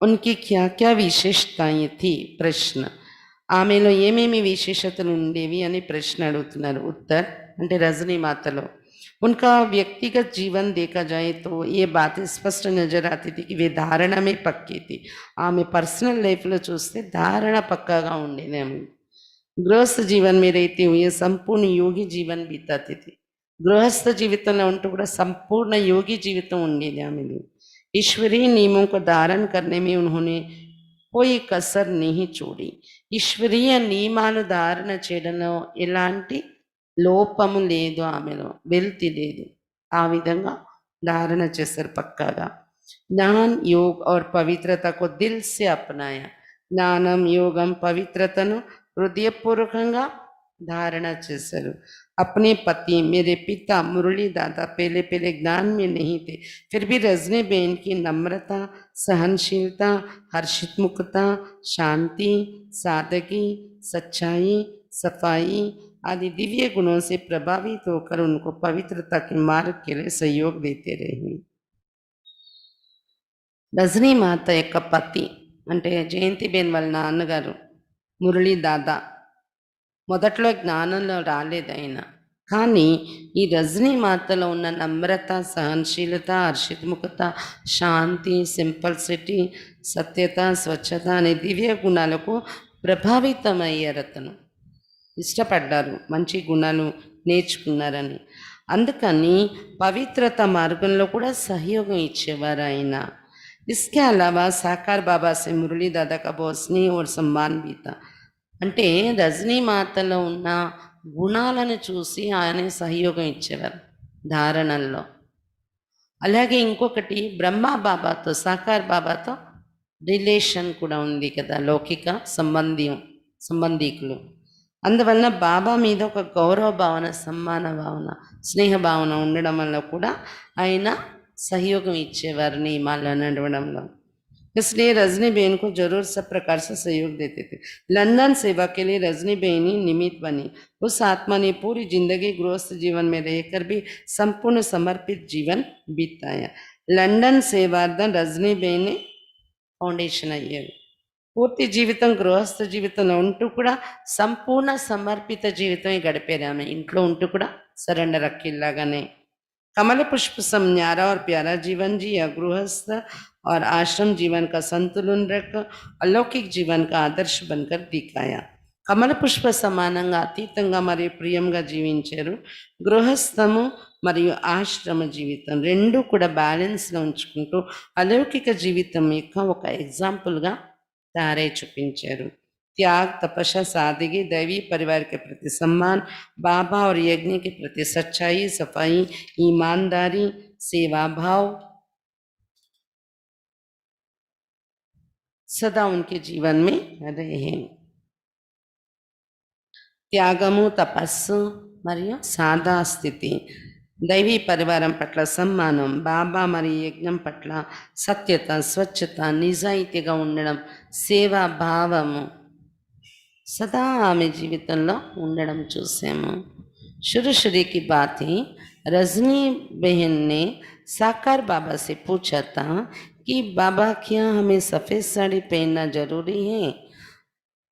ఉన్కి క్యా క్యా విశేషతాయి థీ ప్రశ్న. ఆమెలో ఏమేమి విశేషతలు ఉండేవి అని ప్రశ్న అడుగుతున్నారు. ఉత్తర్ అంటే రజనీ మాతలో उनका व्यक्तिगत जीवन देखा जाए तो ये बात स्पष्ट नजर आती थी कि वे धारणा में पक्की थी. ఆమె పర్సనల్ లైఫ్లో చూస్తే ధారణ పక్కాగా ఉండేది. ఆమె గృహస్థ జీవన్ में रहते हुए संपूर्ण योगी जीवन बीताती थी. గృహస్థ జీవితంలో ఉంటూ కూడా సంపూర్ణ యోగి జీవితం ఉండేది ఆమెది. ईश्वरीय नियमों को धारण करने में उन्होंने कोई कसर नहीं छोड़ी. ఈశ్వరీయ నియమాలు ధారణ చేయడంలో ఎలాంటి లోపము లేదు, ఆమెలో వెల్తి లేదు. ఆ విధంగా ధారణ చేశారు పక్కాగా. జ్ఞాన్ యోగ్ और పవిత్రత को दिल से अपनाया. జ్ఞానం, యోగం, పవిత్రతను హృదయపూర్వకంగా धारणा చేశారు. अपने पति मेरे पिता मुरली दादा पहले पहले ज्ञान में नहीं थे, फिर भी रजनी बहन की नम्रता, सहनशीलता, हर्षितमुखता, शांति, सादगी, सच्चाई, सफाई आदि दिव्य गुणों से प्रभावित होकर उनको पवित्रता के मार्ग के लिए सहयोग देते रहे. రజనీ మాత యొక్క పతి అంటే జయంతిబేన్ వాళ్ళ నాన్నగారు మురళీ దాదా మొదట్లో జ్ఞానంలో రాలేదు ఆయన. కానీ ఈ రజనీ మాతలో ఉన్న నమ్రత, సహనశీలత, హర్షితముఖత, శాంతి, సింపల్సిటీ, సత్యత, స్వచ్ఛత అనే దివ్య గుణాలకు ప్రభావితమయ్యారు. అతను ఇష్టపడ్డారు, మంచి గుణాలు నేర్చుకున్నారని. అందుకని పవిత్రత మార్గంలో కూడా సహయోగం ఇచ్చేవారు ఆయన. इसके अलावा साकार बाबा से मुरली दादा का बहुत स्नेह और सम्मान भी था. అంటే రజనీ మాతలో ఉన్న గుణాలను చూసి ఆయన సహయోగం ఇచ్చేవారు ధారణల్లో. అలాగే ఇంకొకటి బ్రహ్మా బాబాతో, సాకార్ బాబాతో రిలేషన్ కూడా ఉంది కదా, లౌకిక సంబంధీకులు. అందువలన బాబా మీద ఒక గౌరవ భావన, సమ్మాన భావన, స్నేహ భావన ఉండడం వల్ల కూడా ఆయన सहयोग इच्छेवार नियमाल नडवడంలో. इसलिए रजनी बहन को जरूर सब प्रकार से सहयोग देते थे. लंदन सेवा के लिए रजनी बहन ही निमित्त बनी. उस आत्मा ने पूरी जिंदगी गृहस्थ जीवन में रहकर भी संपूर्ण समर्पित जीवन बिताया. लंदन सेवार्थ रजनी बहन ఫౌండేషన్ అయ్యారు. పూర్తి జీవితం గృహస్థ జీవితంలో ఉంటూ కూడా సంపూర్ణ సమర్పిత జీవితం గడిపారు. ఆమె ఇంట్లో ఉంటూ కూడా సరెండర్ అక్కిల్లాగానే. कमल पुष्प सम न्यारा और प्यारा जीवन जिया, गृहस्थ और आश्रम जीवन का संतुलन रख अलौकिक जीवन का आदर्श बनकर दिखाया. కమల పుష్ప సమానంగా అతీతంగా మరియు ప్రియంగా జీవించారు. గృహస్థము మరియు ఆశ్రమ జీవితం రెండు కూడా బ్యాలెన్స్లో ఉంచుకుంటూ అలౌకిక జీవితం యొక్క ఒక ఎగ్జాంపుల్గా తయారై చూపించారు. त्याग, तपस्या, सादगी, दैवी परिवार के प्रति सम्मान, बाबा और यज्ञ के प्रति सच्चाई, सफाई, ईमानदारी, सेवा भाव सदा उनके जीवन में रहे. త్యాగము, తపస్సు మరియు సాదా స్థితి, దైవీ పరివారం పట్ల సమ్మానం, బాబా మరియు యజ్ఞం పట్ల సత్యత, స్వచ్ఛత, నిజాయితీగా ఉండడం, సేవా భావము सदा आमे जीवितंलो ఉండడం చూసాము. शुरू की बात ही रजनी बहन ने साकार बाबा से पूछा था कि बाबा क्या हमें सफ़ेद साड़ी पहनना जरूरी है.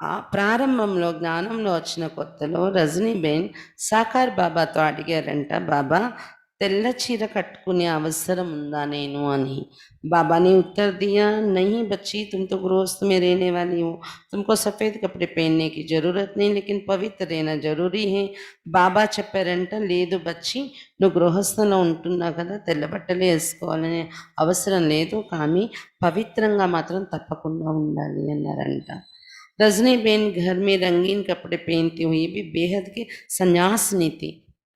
ఆ ప్రారంభంలో జ్ఞానంలో వచ్చిన కొత్తలో రజనీ బెన్ సాకార్ బాబాతో అడిగారంట, బాబా తెల్ల చీర కట్టుకునే అవసరం ఉందా నేను అని. बाबा ने उत्तर दिया, नहीं बच्ची, तुम तो गृहस्थ में रहने वाली हो, तुमको सफ़ेद कपड़े पहनने की ज़रूरत नहीं, लेकिन पवित्र रहना ज़रूरी है. బాబా చెప్పారంట, లేదు బచ్చి, నువ్వు గృహస్థంలో ఉంటున్నావు కదా, తెల్ల బట్టలు వేసుకోవాలనే అవసరం లేదు, కానీ పవిత్రంగా మాత్రం తప్పకుండా ఉండాలి అన్నారంట. रजनी बेन घर में रंगीन कपड़े पहनती हुई भी बेहद की सन्यासिनी थी.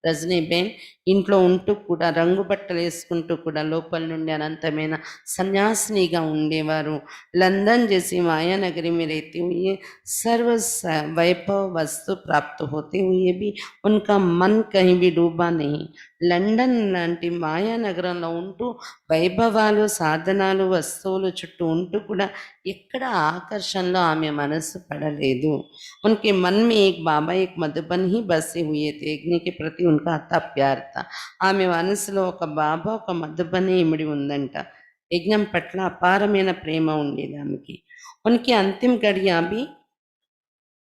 రజనీ బేన్ ఇంట్లో ఉంటూ కూడా రంగు బట్టలు వేసుకుంటూ కూడా లోపల నుండి అనంతమైన సన్యాసినిగా ఉండేవారు. లందన్ जैसी माया नगरी में रहती हुई सर्व वैभव वस्तु प्राप्त होते हुए भी उनका मन कहीं भी डूबा नहीं. లండన్ లాంటి మాయా నగరంలో ఉంటూ వైభవాలు, సాధనాలు, వస్తువులు చుట్టూ ఉంటూ కూడా ఎక్కడ ఆకర్షణలో ఆమె మనసు పడలేదు. उनके मन में एक बाबा, एक मधुबन ही बसे हुए थे. यज्ञ के प्रति उनका अता प्यार था. ఆమె మనసులో ఒక బాబా, ఒక మధుబనే ఇమిడి ఉందంట. యజ్ఞం పట్ల అపారమైన ప్రేమ ఉండేది ఆమెకి. उनकी अंतिम घड़ियां भी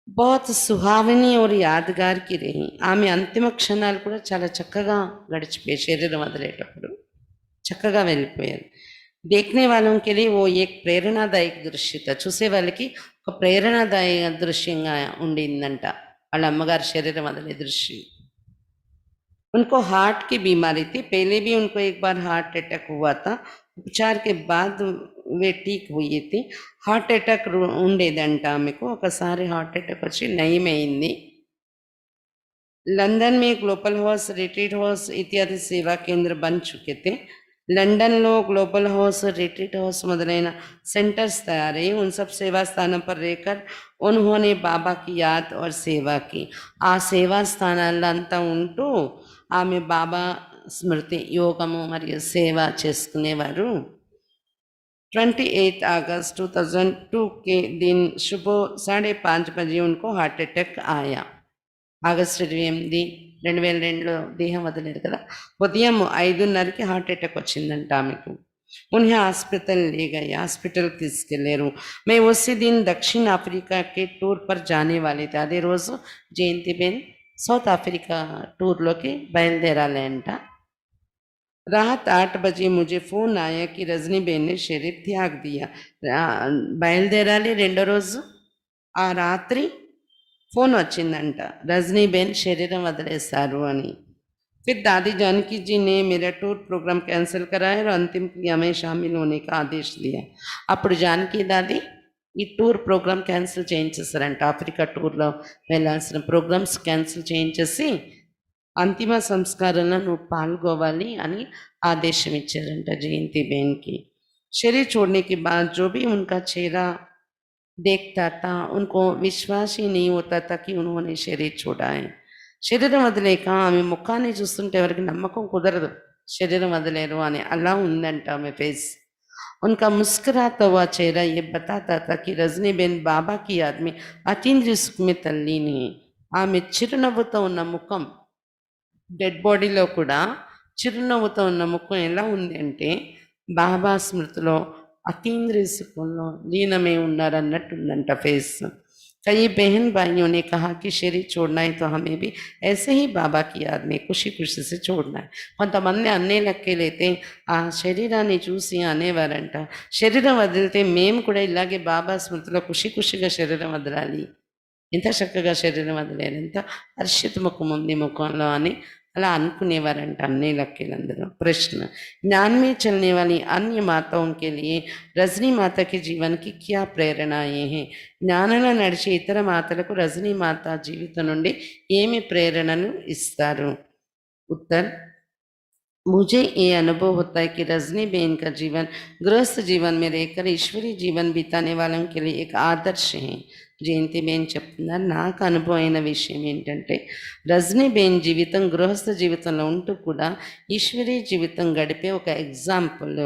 बहुत సుహావిని और यादगार की रही. ఆమె అంతిమ క్షణాలు కూడా చాలా చక్కగా గడిచిపోయాయి. శరీరం వదిలేటప్పుడు చక్కగా వెళ్ళిపోయారు. देखने वालों के लिए वो एक प्रेरणादायक दृश्य था. చూసే వాళ్ళకి ఒక ప్రేరణాదాయక దృశ్యంగా ఉండిందంట వాళ్ళ అమ్మగారి శరీరం వదిలే దృశ్యం. उनको हार्ट की बीमारी थी. पहले भी उनको एक बार हार्ट अटैक हुआ था. उपचार के बाद वे ठीक हुई थी. హార్ట్ అటాక్ ఉండేదంట ఆమెకు. ఒకసారి హార్ట్ అటాక్ వచ్చి నయమైంది. లండన్ में ग्लोबल हाउस, रिट्रीट हाउस इत्यादि सेवा केंद्र बन चुके थे. లండన్లో గ్లోబల్ హౌస్, रिट्रीट हाउस మొదలైన सेंटर्स तैयार उन सब सेवा स्थानों पर रहकर उन्होंने बाबा की याद और सेवा की. ఆ సేవా స్థానాలంతా ఉంటూ ఆమె బాబా స్మృతి, యోగము మరియు సేవ చేసుకునేవారు. 28 अगस्त 2002 के दिन सुबह 5:30 बजे उनको हार्ट अटैक आया. ఆగస్టు 28, 2002లో దేహం వదిలేదు కదా, ఉదయం 5:30కి హార్ట్ అటాక్ వచ్చిందంట ఆమెకు. उन्हें हॉस्पिटल ले गए, हॉस्पिटल తీసుకెళ్లారు. मैं उसी दिन दक्षिण अफ्रीका के टूर पर जाने वाले थे. అదే రోజు జయంతిబేన్ సౌత్ ఆఫ్రికా టూర్లోకి బయలుదేరాలి అంట. रात 8 बजे मुझे फ़ोन आया कि रजनी बेन ने शरीर त्याग दिया. బయలుదేరాలి రెండో రోజు ఆ రాత్రి ఫోన్ వచ్చిందంట, రజనీ బేన్ శరీరం వదిలేశారు అని. फिर दादी जानकी जी ने मेरा टूर प्रोग्राम कैंसिल कराया और अंतिम क्रिया में शामिल होने का आदेश दिया. అప్పుడు జానకి దాది ఈ టూర్ ప్రోగ్రామ్ క్యాన్సిల్ చేయించేస్తారంట. ఆఫ్రికా టూర్లో వెళ్ళాల్సిన ప్రోగ్రామ్స్ క్యాన్సిల్ చేయించేసి अंतिम संस्काराల్లో నువ్వు పాల్గొవాలి అని ఆదేశం ఇచ్చారంట జయంతి బేన్ की. शरीर छोड़ने के बाद जो भी उनका चेहरा देखता था उनको विश्वास ही नहीं होता था कि उन्होंने शरीर छोड़ा है. శరీరం వదిలేక ఆమె ముఖాన్ని చూస్తుంటే ఎవరికి నమ్మకం కుదరదు శరీరం వదిలేరు అని. అలా ఉందంట ఆమె ఫేస్. उनका मुस्कुराता हुआ चेहरा ये बताता था कि रजनी बेन बाबा की याद में अतीन्द्रिय सुख में तल्लीन है. ఆమె చిరునవ్వుతో ఉన్న ముఖం, డెడ్ బాడీలో కూడా చిరునవ్వుతో ఉన్న ముఖం ఎలా ఉంది అంటే బాబా స్మృతిలో అతీంద్రియ సుఖంలో లీనమై ఉన్నారన్నట్టుందంట ఫేస్. कई बहन भाइयों ने कहा कि शरीर छोड़ना है तो हमें भी ऐसे ही बाबा की याद में खुशी खुशी से छोड़ना है. కొంతమంది అన్నే లెక్కలైతే ఆ శరీరాన్ని చూసి అనేవారంట, శరీరం వదిలితే మేము కూడా ఇలాగే బాబా స్మృతిలో ఖుషి ఖుషిగా శరీరం వదలాలి. ఎంత చక్కగా శరీరం వదిలేరు, ఎంత హర్షిత ముఖం ఉంది ముఖంలో అని అలా అనుకునేవారంట అన్ని లక్కీలందరూ. प्रश्न, ज्ञान में चलने वाली अन्य माताओं के लिए रजनी माता के जीवन की क्या प्रेरणाएं हैं? జ్ఞానంలో నడిచే ఇతర మాతలకు రజనీ మాత జీవితం నుండి ఏమి ప్రేరణను ఇస్తారు? उत्तर, मुझे ये अनुभव होता है कि रजनी बेन का जीवन गृहस्थ जीवन में रहकर ईश्वरीय जीवन बिताने वालों के लिए एक आदर्श है. జయంతి బేన్ చెప్తున్నారు, నాకు అనుభవం అయిన విషయం ఏంటంటే రజనీ బేన్ జీవితం గృహస్థ జీవితంలో ఉంటూ కూడా ఈశ్వరీయ జీవితం గడిపే ఒక ఎగ్జాంపుల్.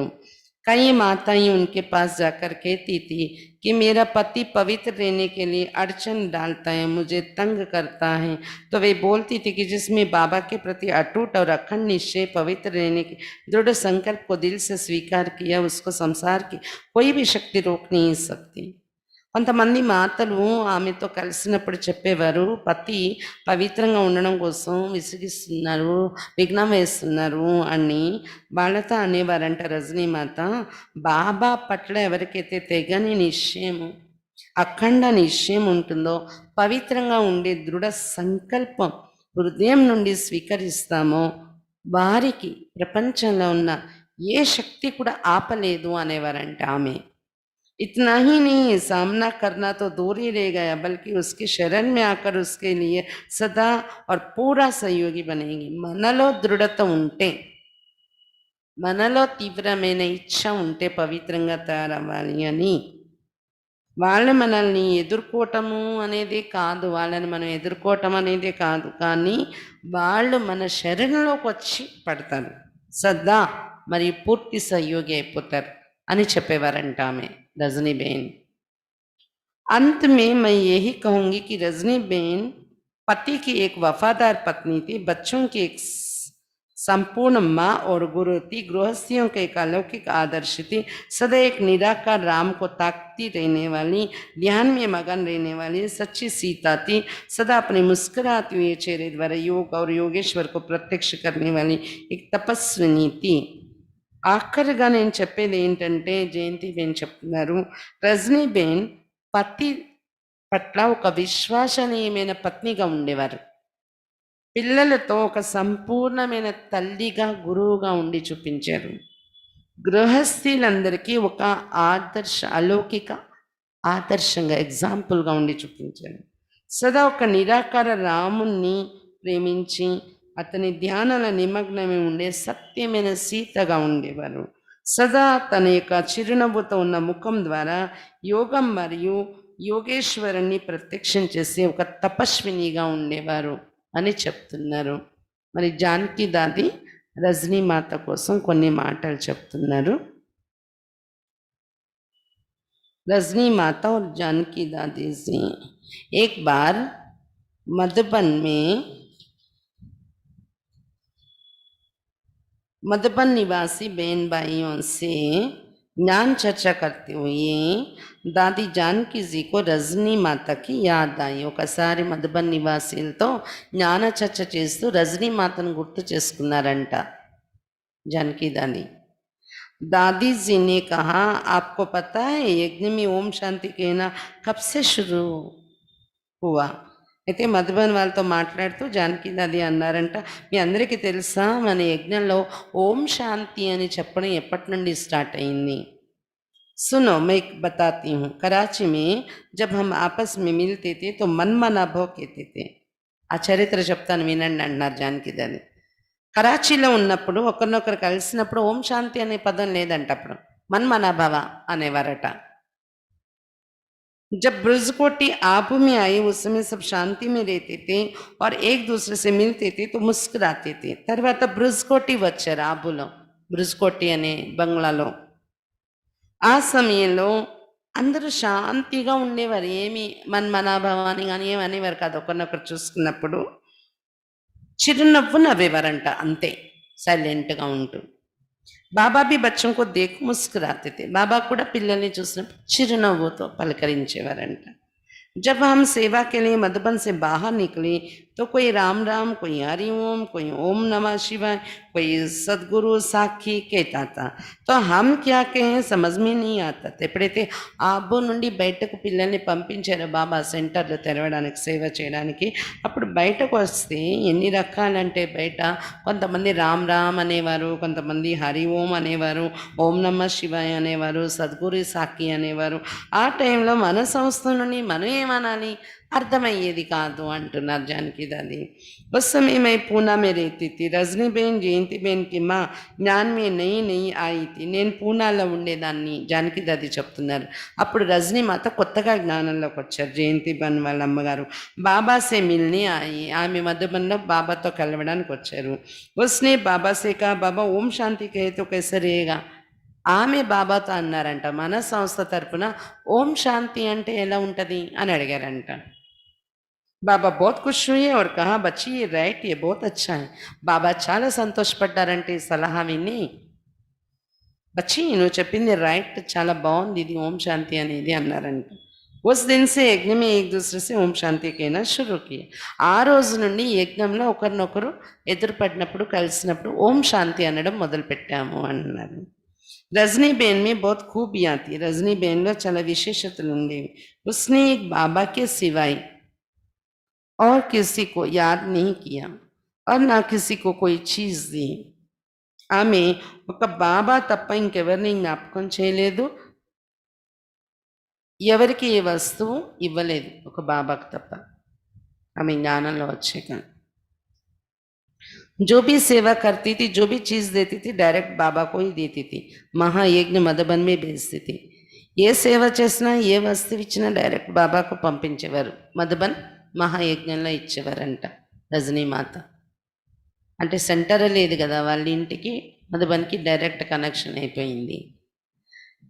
कई माताएं उनके पास जाकर कहती थी कि मेरा पति पवित्र रहने के लिए अड़चन डालता है, मुझे तंग करता है. तो वे बोलती थी कि जिसमें बाबा के प्रति अटूट और अखंड निश्चय, पवित्र रहने के दृढ़ संकल्प को दिल से स्वीकार किया, उसको संसार की कोई भी शक्ति रोक नहीं सकती. కొంతమంది మాతలు ఆమెతో కలిసినప్పుడు చెప్పేవారు, పతి పవిత్రంగా ఉండడం కోసం విసిగిస్తున్నారు, విఘ్నం వేస్తున్నారు అని వాళ్ళతో అనేవారంట రజనీమాత. బాబా పట్ల ఎవరికైతే తెగని నిశ్చయము, అఖండ నిశ్చయం ఉంటుందో, పవిత్రంగా ఉండే దృఢ సంకల్పం హృదయం నుండి స్వీకరిస్తామో వారికి ప్రపంచంలో ఉన్న ఏ శక్తి కూడా ఆపలేదు అనేవారంట ఆమె. इतना ही नहीं, सामना करना तो दूर ही रह गया, बल्कि उसकी शरण में आकर उसके लिए सदा और पूरा सहयोगी बनेंगी. మనలో దృఢత ఉంటే, మనలో తీవ్రమైన ఇచ్ఛ ఉంటే పవిత్రంగా తయారవ్వాలి అని, వాళ్ళు మనల్ని ఎదుర్కోవటము అనేది కాదు, వాళ్ళని మనం ఎదుర్కోవటం అనేది కాదు, కానీ వాళ్ళు మన శరణంలోకి వచ్చి పడతారు, సదా మరి పూర్తి సహయోగి అయిపోతారు అని చెప్పేవారంట ఆమె रजनीबेन. अंत में मैं यही कहूंगी कि रजनीबेन पति की एक वफादार पत्नी थी, बच्चों की एक संपूर्ण माँ और गुरु थी, गृहस्थियों के एक अलौकिक आदर्श थी, सदा एक निराकार राम को ताकती रहने वाली, ध्यान में मगन रहने वाली सच्ची सीता थी, सदा अपने मुस्कुराते हुए चेहरे द्वारा योग और योगेश्वर को प्रत्यक्ष करने वाली एक तपस्विनी थी. ఆఖరిగా నేను చెప్పేది ఏంటంటే, జయంతిబేన్ చెప్తున్నారు, రజనీబేన్ పతి పట్ల ఒక విశ్వసనీయమైన పత్నిగా ఉండేవారు, పిల్లలతో ఒక సంపూర్ణమైన తల్లిగా గురువుగా ఉండి చూపించారు, గృహస్థులందరికీ ఒక అలౌకిక ఆదర్శంగా ఎగ్జాంపుల్గా ఉండి చూపించారు, సదా ఒక నిరాకార రాముణ్ణి ప్రేమించి అతని ధ్యానాల నిమగ్నమై ఉండే సత్యమైన సీతగా ఉండేవారు, సదా తన యొక్క చిరునవ్వుతో ఉన్న ముఖం ద్వారా యోగం మరియు యోగేశ్వరుణ్ణి ప్రత్యక్షం చేసే ఒక తపస్వినిగా ఉండేవారు అని చెప్తున్నారు. మరి జానకి దాది రజనీ మాత కోసం కొన్ని మాటలు చెప్తున్నారు. रजनी माता और जानकी दादी जी एक बार मधुबन निवासी बहन भाइयों से ज्ञान चर्चा करते हुए दादी जानकी जी को रजनी माता की याद आई. ఒకసారి మధుబన్ నివాసీలతో జ్ఞాన చర్చ చేస్తూ రజనీ మాతను గుర్తు చేసుకున్నారంట जानकी दादी. दादी जी ने कहा, आपको पता है यज्ञ में ओम शांति कहना कब से शुरू हुआ? అయితే మధుబన్ వాళ్ళతో మాట్లాడుతూ జానకి దాది అన్నారంట, మీ అందరికీ తెలుసా మన యజ్ఞంలో ఓం శాంతి అని చెప్పడం ఎప్పటి నుండి స్టార్ట్ అయింది? सुनो मैं बताती हूँ. कराची में जब हम आपस में मिलते थे तो मन मना भाव कहते थे. ఆ చరిత్ర చెప్తాను వినండి అంటున్నారు జానకి దాది. కరాచీలో ఉన్నప్పుడు ఒకరినొకరు కలిసినప్పుడు ఓం శాంతి అనే పదం లేదంట, అప్పుడు మన్మనాభవ అనేవారట. जब ब्रजकोटी आबू में आए उस समय सब शांति में रहते थे और एक दूसरे से मिलते थे तो मुस्कुराते थे. తర్వాత బ్రజకోటి వచ్చారు, ఆబులో బ్రజకోటి అనే బంగ్లాలో. ఆ సమయంలో అందరూ శాంతిగా ఉండేవారు, ఏమి మన్మనాభవాని కానీ ఏమి అనేవారు కాదు, ఒకరినొకరు చూసుకున్నప్పుడు చిరునవ్వు నవ్వేవారంట, అంతే సైలెంట్గా ఉంటూ. బాబా भी बच्चों को देख मुस्कुराते थे. బాబా కూడా పిల్లల్ని చూసినప్పుడు చిరునవ్వుతో పలకరించేవారంట. जब हम सेवा के लिए मधुबन से बाहर निकले तो कोई राम राम, कोई हरि ओम, कोई ओम नमः शिवाय, कोई सदगुरु साखी कहता था. तो हम क्या कहें समझ में नहीं आता था. ఎప్పుడైతే ఆబో నుండి బయటకు పిల్లల్ని పంపించారో బాబా సెంటర్లు తెరవడానికి, సేవ చేయడానికి, అప్పుడు బయటకు వస్తే ఎన్ని రకాలంటే బయట కొంతమంది రామ్ రామ్ అనేవారు, కొంతమంది హరి ఓం అనేవారు, ఓం నమః శివాయ అనేవారు, సద్గురు సాకి అనేవారు. ఆ టైంలో మన సంస్థ నుండి మనం ఏమనాలి అర్థమయ్యేది కాదు అంటున్నారు జానకి దాदी. उस समय मैं पूना में रहती थी. रजनी बहन जयंती बहन की माँ ज्ञान में नई नई आई थी. నేను పూనాలో ఉండేదాన్ని జానకి దాदी చెప్తున్నారు. అప్పుడు రజనీ మాత కొత్తగా జ్ఞానంలోకి వచ్చారు, జయంతి బన్ వాళ్ళ అమ్మగారు. బాబా సే మిల్ని ఆయి, ఆమె మధుబన్లో బాబాతో కలవడానికి వచ్చారు. उसने बाबा से कहा, बाबा ओम शांति कहे तो कैसे रहेगा? ఆమె బాబాతో అన్నారంట, మన సంస్థ తరపున ఓం శాంతి అంటే ఎలా ఉంటుంది అని అడిగారంట. బాబా बहुत खुश हुए और कहा, बच्ची ये राइट, ये बहुत अच्छा है. బాబా చాలా సంతోషపడ్డారంటే ఈ సలహా విని, బచ్చి నువ్వు చెప్పింది రైట్, చాలా బాగుంది ఇది ఓం శాంతి అనేది అన్నారంట. उस दिन से यज्ञ में एक दूसरे से ఓం శాంతి कहना शुरू किए. ఆ రోజు నుండి యజ్ఞంలో ఒకరినొకరు ఎదురుపడినప్పుడు కలిసినప్పుడు ఓం శాంతి అనడం మొదలుపెట్టాము అన్నారు. रजनी बेन में बहुत खूबियाँ थी. रजनी बेन లో చాలా విశేషతలు ఉండేవి. उसने एक बाबा के सिवाय और किसी को याद नहीं किया और ना किसी को कोई चीज दी. ఆమె ఒక బాబా తప్ప ఇంకెవరిని జ్ఞాపకం చేయలేదు, ఎవరికి ఏ వస్తువు ఇవ్వలేదు, ఒక బాబాకు తప్ప. ఆమె జ్ఞానంలో వచ్చాక जो भी सेवा करती थी, जो भी चीज देती थी, डायरेक्ट बाबा को ही देती थी. महायज्ञ మధుబన్ में भेजती थी. ఏ సేవ చేసినా ఏ వస్తువు ఇచ్చినా డైరెక్ట్ బాబాకు పంపించేవారు. మధుబన్ మహాయజ్ఞంలో ఇచ్చేవారంట రజనీమాత. అంటే సెంటర్ లేదు కదా వాళ్ళ ఇంటికి, మధుబన్కి డైరెక్ట్ కనెక్షన్ అయిపోయింది.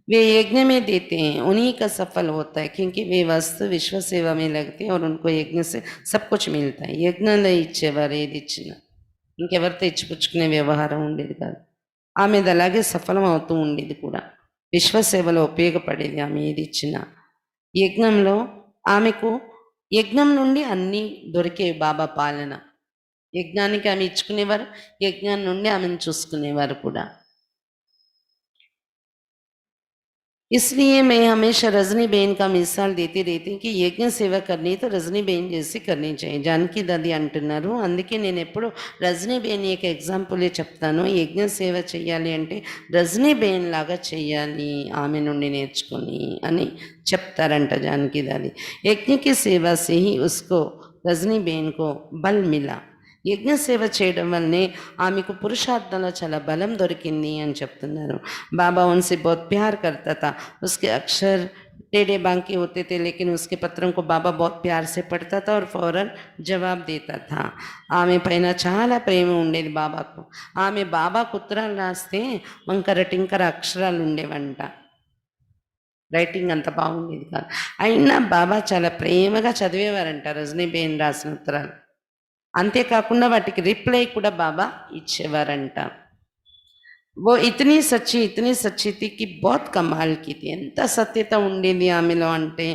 वे यज्ञ में देते हैं, उन्हीं का सफल होता है, क्योंकि वे वस्तु विश्व सेवा में लगते हैं और उनको यज्ञ से सब कुछ मिलता है. యజ్ఞంలో ఇచ్చేవారు ఏది ఇచ్చినా, ఇంకెవరితో ఇచ్చిపుచ్చుకునే వ్యవహారం ఉండేది కాదు. ఆమెది అలాగే సఫలం అవుతూ ఉండేది కూడా. విశ్వసేవలో ఉపయోగపడేది ఆమె ఏది ఇచ్చినా. యజ్ఞంలో ఆమెకు యజ్ఞం నుండి అన్నీ దొరికే బాబా పాలన. యజ్ఞానికి ఆమె ఇచ్చుకునేవారు, యజ్ఞం నుండి ఆమెను చూసుకునేవారు కూడా. इसलिए मैं हमेशा रजनी बेन का मिसाल देती रहती कि యజ్ఞ సేవ करनी तो రజనీ బేన్ చేసి करनी चाहिए. జానకి దాది అంటున్నారు, అందుకే నేను ఎప్పుడు రజనీ బేన్ యొక్క ఎగ్జాంపులే చెప్తాను. యజ్ఞ సేవ చేయాలి అంటే రజనీ బేన్ లాగా చేయాలి, ఆమె నుండి నేర్చుకొని అని చెప్తారంట జానకి దాది. యజ్ఞ की सेवा से ही उसको రజనీ బేన్ को बल मिला. యజ్ఞ సేవ చేయడం వల్లనే ఆమెకు పురుషార్థంలో చాలా బలం దొరికింది అని చెప్తున్నారు. బాబా उनसे बहुत प्यार करता था. उसके अक्षर टेढ़े बांके होते थे, लेकिन उसके पत्रों को बाबा बहुत प्यार से पढ़ता था और फौरन जवाब देता था. ఆమె పైన చాలా ప్రేమ ఉండేది బాబాకు. ఆమె బాబాకు ఉత్తరాలు రాస్తే వంకర టింకర అక్షరాలు ఉండేవంట, రైటింగ్ అంత బాగుండేది కాదు. అయినా బాబా చాలా ప్రేమగా చదివేవారంట రజనీ బేన్ రాసిన ఉత్తరాలు. అంతేకాకుండా వాటికి రిప్లై కూడా బాబా ఇచ్చేవారంట. वो इतनी सच्ची थी कि बहुत कमाल की थी. ఎంత సత్యత ఉండేది ఆమెలో అంటే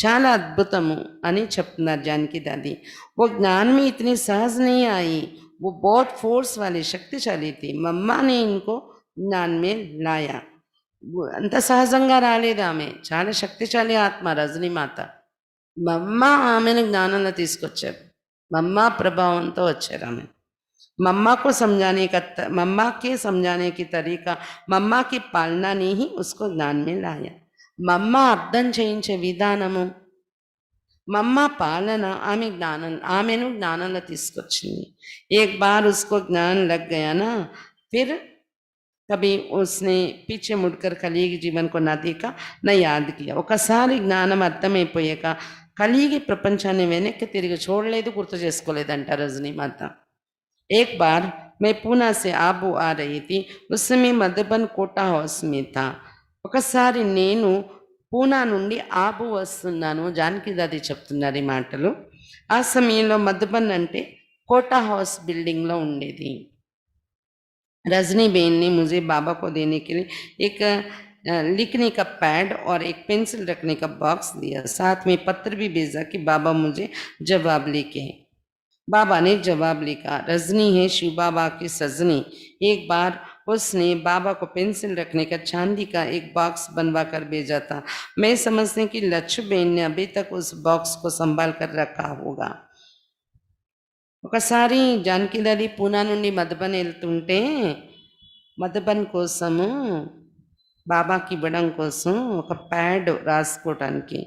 చాలా అద్భుతము అని చెప్తున్నారు జానకి దాది. वो ज्ञान में इतनी सहज नहीं आई, वो बहुत फोर्स वाली शक्तिशाली थी. मम्मा ने इनको ज्ञान में लाया. అంత సహజంగా రాలేదు ఆమె, చాలా శక్తిశాలి ఆత్మ రజనీమాత. మమ్మ ఆమెను జ్ఞానంలో తీసుకొచ్చారు, मम्मा प्रभावंతో వచ్చారు ఆమె. मम्मा को समझाने का मम्मा के समझाने की तरीका, मम्मा की पालना ने ही उसको ज्ञान में लाया. मम्मा అర్థం చేయించే విధానము, మమ్మ పాలన ఆమె ఆమెను జ్ఞానంలో తీసుకొచ్చింది. एक बार उसको ज्ञान लग गया ना, फिर कभी उसने पीछे मुड़कर కలిగి जीवन को ना देखा न याद किया. ఒకసారి జ్ఞానం అర్థమైపోయాక కలిగి ప్రపంచాన్ని వెనక్కి తిరిగి చూడలేదు, గుర్తు చేసుకోలేదంట రజనీమాత. एक बार मैं पूना से आबू आ रही थी, उस समय मधुबन कोटा हाउस में था. ఒకసారి నేను పూనా నుండి ఆబు వస్తున్నాను, జానకి దాది చెప్తున్నారు ఈ మాటలు. ఆ సమయంలో మధుబన్ అంటే కోటా హౌస్ బిల్డింగ్లో ఉండేది. रजनी बेन ने मुझे बाबा को देने के लिए एक लिखने का पैड और एक पेंसिल रखने का बॉक्स दिया. साथ में पत्र भी भेजा कि बाबा मुझे जवाब लेके. बाबा ने जवाब लिखा, रजनी है शिव बाबा की सजनी. एक बार उसने बाबा को पेंसिल रखने का चांदी का एक बॉक्स बनवा कर भेजा था. मैं समझती कि लच्छू बेन ने अभी तक उस बॉक्स को संभाल कर रखा होगा. ఒకసారి జానకి దాది పూనా నుండి మధుబన్ వెళ్తుంటే మధుబన్ కోసము బాబాకి ఇవ్వడం కోసం ఒక ప్యాడ్ రాసుకోవటానికి,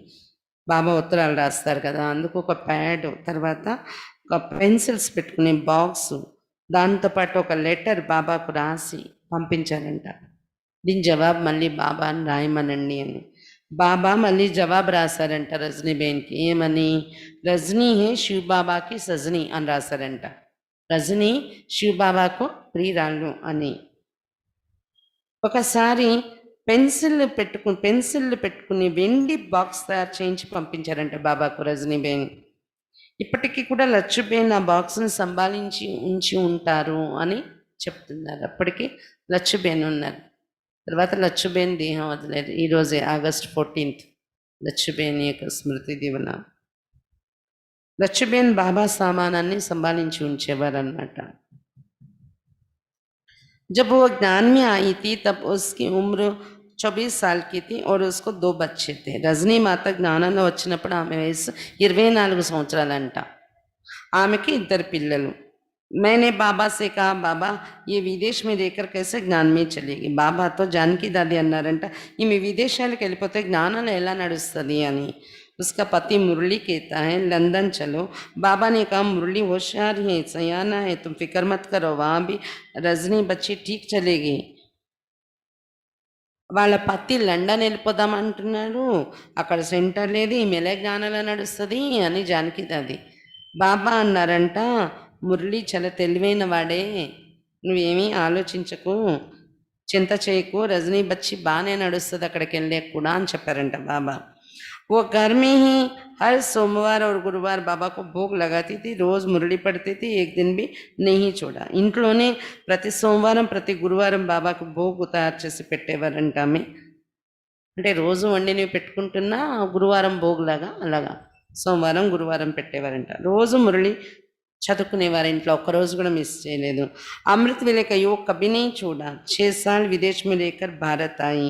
బాబా ఉత్తరాలు రాస్తారు కదా, అందుకు ఒక ప్యాడ్, తర్వాత ఒక పెన్సిల్స్ పెట్టుకునే బాక్సు, దాంతోపాటు ఒక లెటర్ బాబాకు రాసి పంపించారంట. దీని జవాబు మళ్ళీ బాబాని రాయమనండి అని. బాబా మళ్ళీ జవాబు రాశారంట రజనీ బేన్కి. ఏమని? రజనీ హే శివ్ బాబాకి సజనీ అని రాశారంట. రజనీ శివ్ బాబాకు ప్రియురాళ్ళు అని. ఒకసారి పెన్సిళ్ళు పెట్టుకుని వెండి బాక్స్ తయారు చేయించి పంపించారంట బాబాకు రజనీ బేన్. ఇప్పటికీ కూడా లచ్చుబేన్ ఆ బాక్స్ని సంభాళించి ఉంచి ఉంటారు అని చెప్తున్నారు. అప్పటికి లచ్చుబేన్ ఉన్నారు. తర్వాత లచ్చుబేన్ దేహం వదిలేరు ఈరోజే ఆగస్ట్ 14th. లచ్చుబేన్ యొక్క స్మృతి దివన. లచ్చుబేన్ బాబా సామానాన్ని సంభాలించి ఉంచేవారన్నమాట. जब वो ज्ञान में आई थी तब उसकी उम्र 24 साल की थी और उसको 2 बच्चे थे. రజనీ మాత జ్ఞానంలో వచ్చినప్పుడు ఆమె వయసు 24 సంవత్సరాలంట. ఆమెకి 2 పిల్లలు. मैंने बाबा से कहा बाबा ये विदेश में रहकर कैसे ज्ञान में चलेगी. బాబాతో జానకి దాది అన్నారంట, ఈమె విదేశాలకు వెళ్ళిపోతే జ్ఞానంలో ఎలా నడుస్తుంది అని. उसका पति मुरली कहता है लंदन चलो. बाबा ने कहा मुरली होशियार है, सयाना है, तुम फिक्र मत करो, वहाँ भी रजनी बच्ची ठीक चलेगी. వాళ్ళ పతి లండన్ వెళ్ళిపోదామంటున్నాడు, అక్కడ సెంటర్ లేదు, ఈమె ఎలా జ్ఞానంలో నడుస్తుంది అని జానకి దాది. బాబా అన్నారంట, మురళి చాలా తెలివైన వాడే, నువ్వేమీ ఆలోచించకు, చింత చేయకు, రజనీ బచ్చి బాగానే నడుస్తుంది అక్కడికి వెళ్ళే కూడా అని చెప్పారంట బాబా. वो घर में ही हर सोमवार और गुरुवार बाबा को भोग लगाती थी, रोज मुरली पढ़ती थी, एक दिन भी नहीं छोड़ा. ఇంట్లోనే ప్రతి సోమవారం ప్రతి గురువారం బాబాకు భోగ్ తయారు చేసి పెట్టేవారంట ఆమె. అంటే రోజు వండినవి పెట్టుకుంటున్నా గురువారం భోగులాగా అలాగా సోమవారం గురువారం పెట్టేవారంట. రోజు మురళి చదువుకునేవారు ఇంట్లో, ఒక్కరోజు కూడా మిస్ చేయలేదు. అమృత్ వేళ का योग कभी नहीं छोड़ा. 6 साल विदेश में रहकर भारत आई.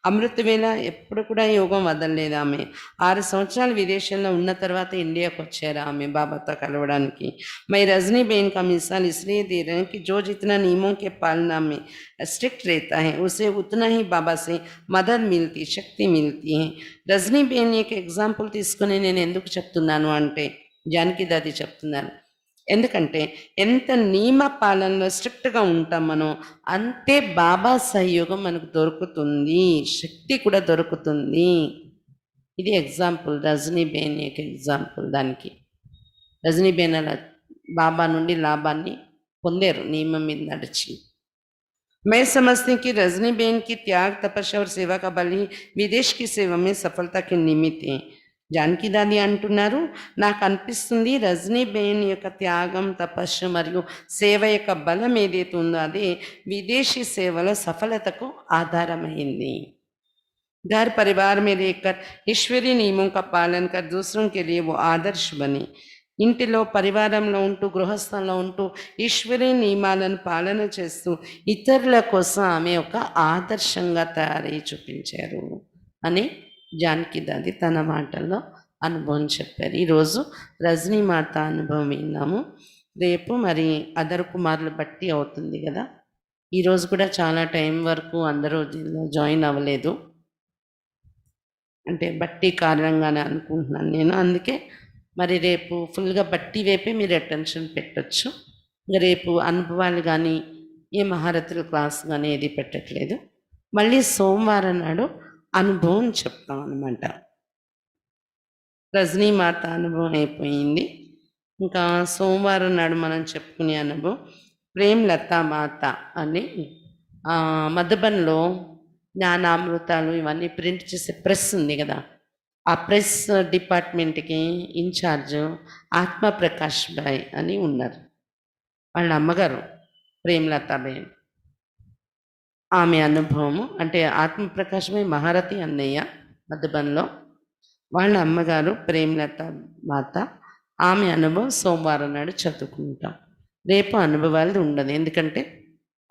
అమృత వేళ ఎప్పుడు కూడా యోగం వదలలేదు ఆమె. 6 సంవత్సరాలు విదేశంలో ఉన్న తర్వాత ఇండియాకు వచ్చారు ఆమె బాబాతో కలవడానికి. मैं रजनी बहन का मिसाल इसलिए दे रहे हैं कि जो जितना नियमों के पालना में स्ट्रिक्ट रहता है उसे उतना ही बाबा से మదద్ మిల్తీ, శక్తి మిల్తీ है. రజనీ బేన్ యొక్క ఎగ్జాంపుల్ తీసుకుని నేను ఎందుకు చెప్తున్నాను అంటే, జానకి దాది చెప్తున్నారు, ఎందుకంటే ఎంత నియమ పాలనలో స్ట్రిక్ట్గా ఉంటాం మనం, అంతే బాబా సహయోగం మనకు దొరుకుతుంది, శక్తి కూడా దొరుకుతుంది. ఇది ఎగ్జాంపుల్, రజనీ బేన్ యొక్క ఎగ్జాంపుల్. దానికి రజనీ బేన్ అలా బాబా నుండి లాభాన్ని పొందారు నియమం మీద నడిచి. मैं समझती कि रजनी बेन की त्याग, तपस्या और सेवा का बल ही विदेश की सेवा में सफलता के निमित्त है. జానకి దాది అంటున్నారు, నాకు అనిపిస్తుంది రజనీ బేన్ యొక్క త్యాగం, తపస్సు మరియు సేవ యొక్క బలం ఏదైతే ఉందో అదే విదేశీ సేవలో సఫలతకు ఆధారమైంది. घर परिवार में रहकर ईश्वरीय नियमों का पालन कर दूसरों के लिए वो आदर्श बने. ఇంటిలో పరివారంలో ఉంటూ గృహస్థంలో ఉంటూ ఈశ్వరీ నియమాలను పాలన చేస్తూ ఇతరుల కోసం ఆమె ఒక ఆదర్శంగా తయారై చూపించారు అని జానకి దాది తన మాటల్లో అనుభవం చెప్పారు. ఈరోజు రజనీ మాత అనుభవం విన్నాము. రేపు మరి అదర్ కుమారులు బట్టి అవుతుంది కదా. ఈరోజు కూడా చాలా టైం వరకు అందరూ దీనిలో జాయిన్ అవ్వలేదు, అంటే బట్టి కారణంగానే అనుకుంటున్నాను నేను. అందుకే మరి రేపు ఫుల్గా బట్టి వైపే మీరు అటెన్షన్ పెట్టచ్చు. రేపు అనుభవాలు కానీ ఏ మహారథుల క్లాస్ కానీ ఏది పెట్టట్లేదు. మళ్ళీ సోమవారం నాడు అనుభవం చెప్తాం అన్నమాట. రజనీ మాత అనుభవం అయిపోయింది. ఇంకా సోమవారం నాడు మనం చెప్పుకునే అనుభవం ప్రేమ్ లతా మాత అని మధుబన్లో జ్ఞానామృతాలు ఇవన్నీ ప్రింట్ చేసే ప్రెస్ ఉంది కదా, ఆ ప్రెస్ డిపార్ట్మెంట్కి ఇన్ఛార్జ్ ఆత్మప్రకాష్ భాయ్ అని ఉన్నారు. వాళ్ళ అమ్మగారు ప్రేమ్లతాబేన్. ఆమె అనుభవము అంటే ఆత్మప్రకాష్ భాయ్ మహారథి అన్నయ్య మధుబన్లో, వాళ్ళ అమ్మగారు ప్రేమ్లత మాత. ఆమె అనుభవం సోమవారం నాడు చదువుకుంటాం. రేపు అనుభవాలు ఉండదు, ఎందుకంటే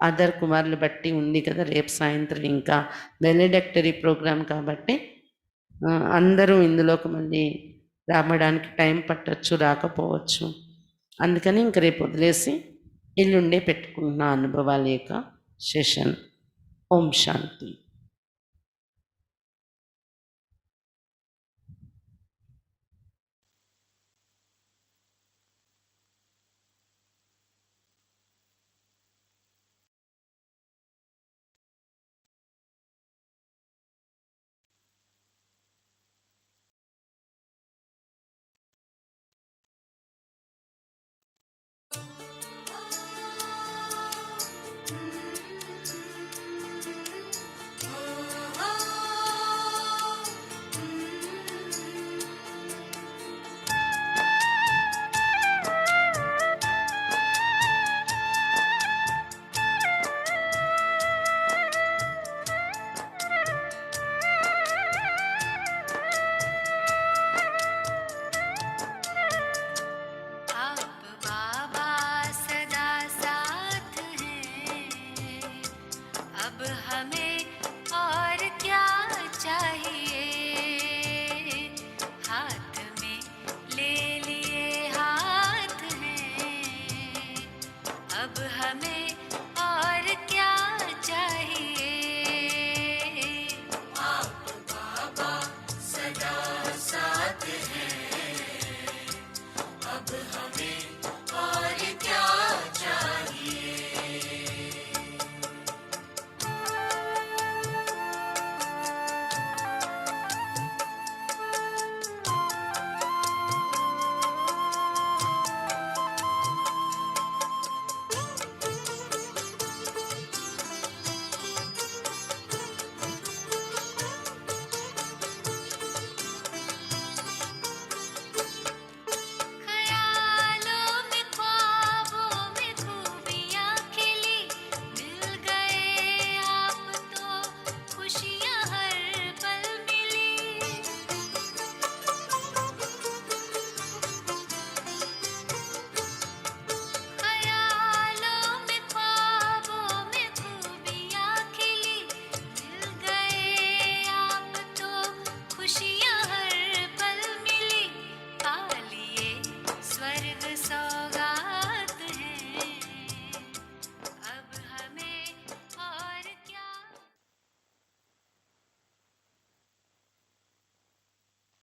అదర్ కుమారులు బట్టి ఉంది కదా. రేపు సాయంత్రం ఇంకా వెలిడక్టరీ ప్రోగ్రాం కాబట్టి అందరూ ఇందులోకి మళ్ళీ రావడానికి టైం పట్టచ్చు, రాకపోవచ్చు. అందుకని ఇంక రేపు వదిలేసి ఎల్లుండే పెట్టుకున్న అనుభవాల యొక్క సెషన్. ఓం శాంతి. हमें और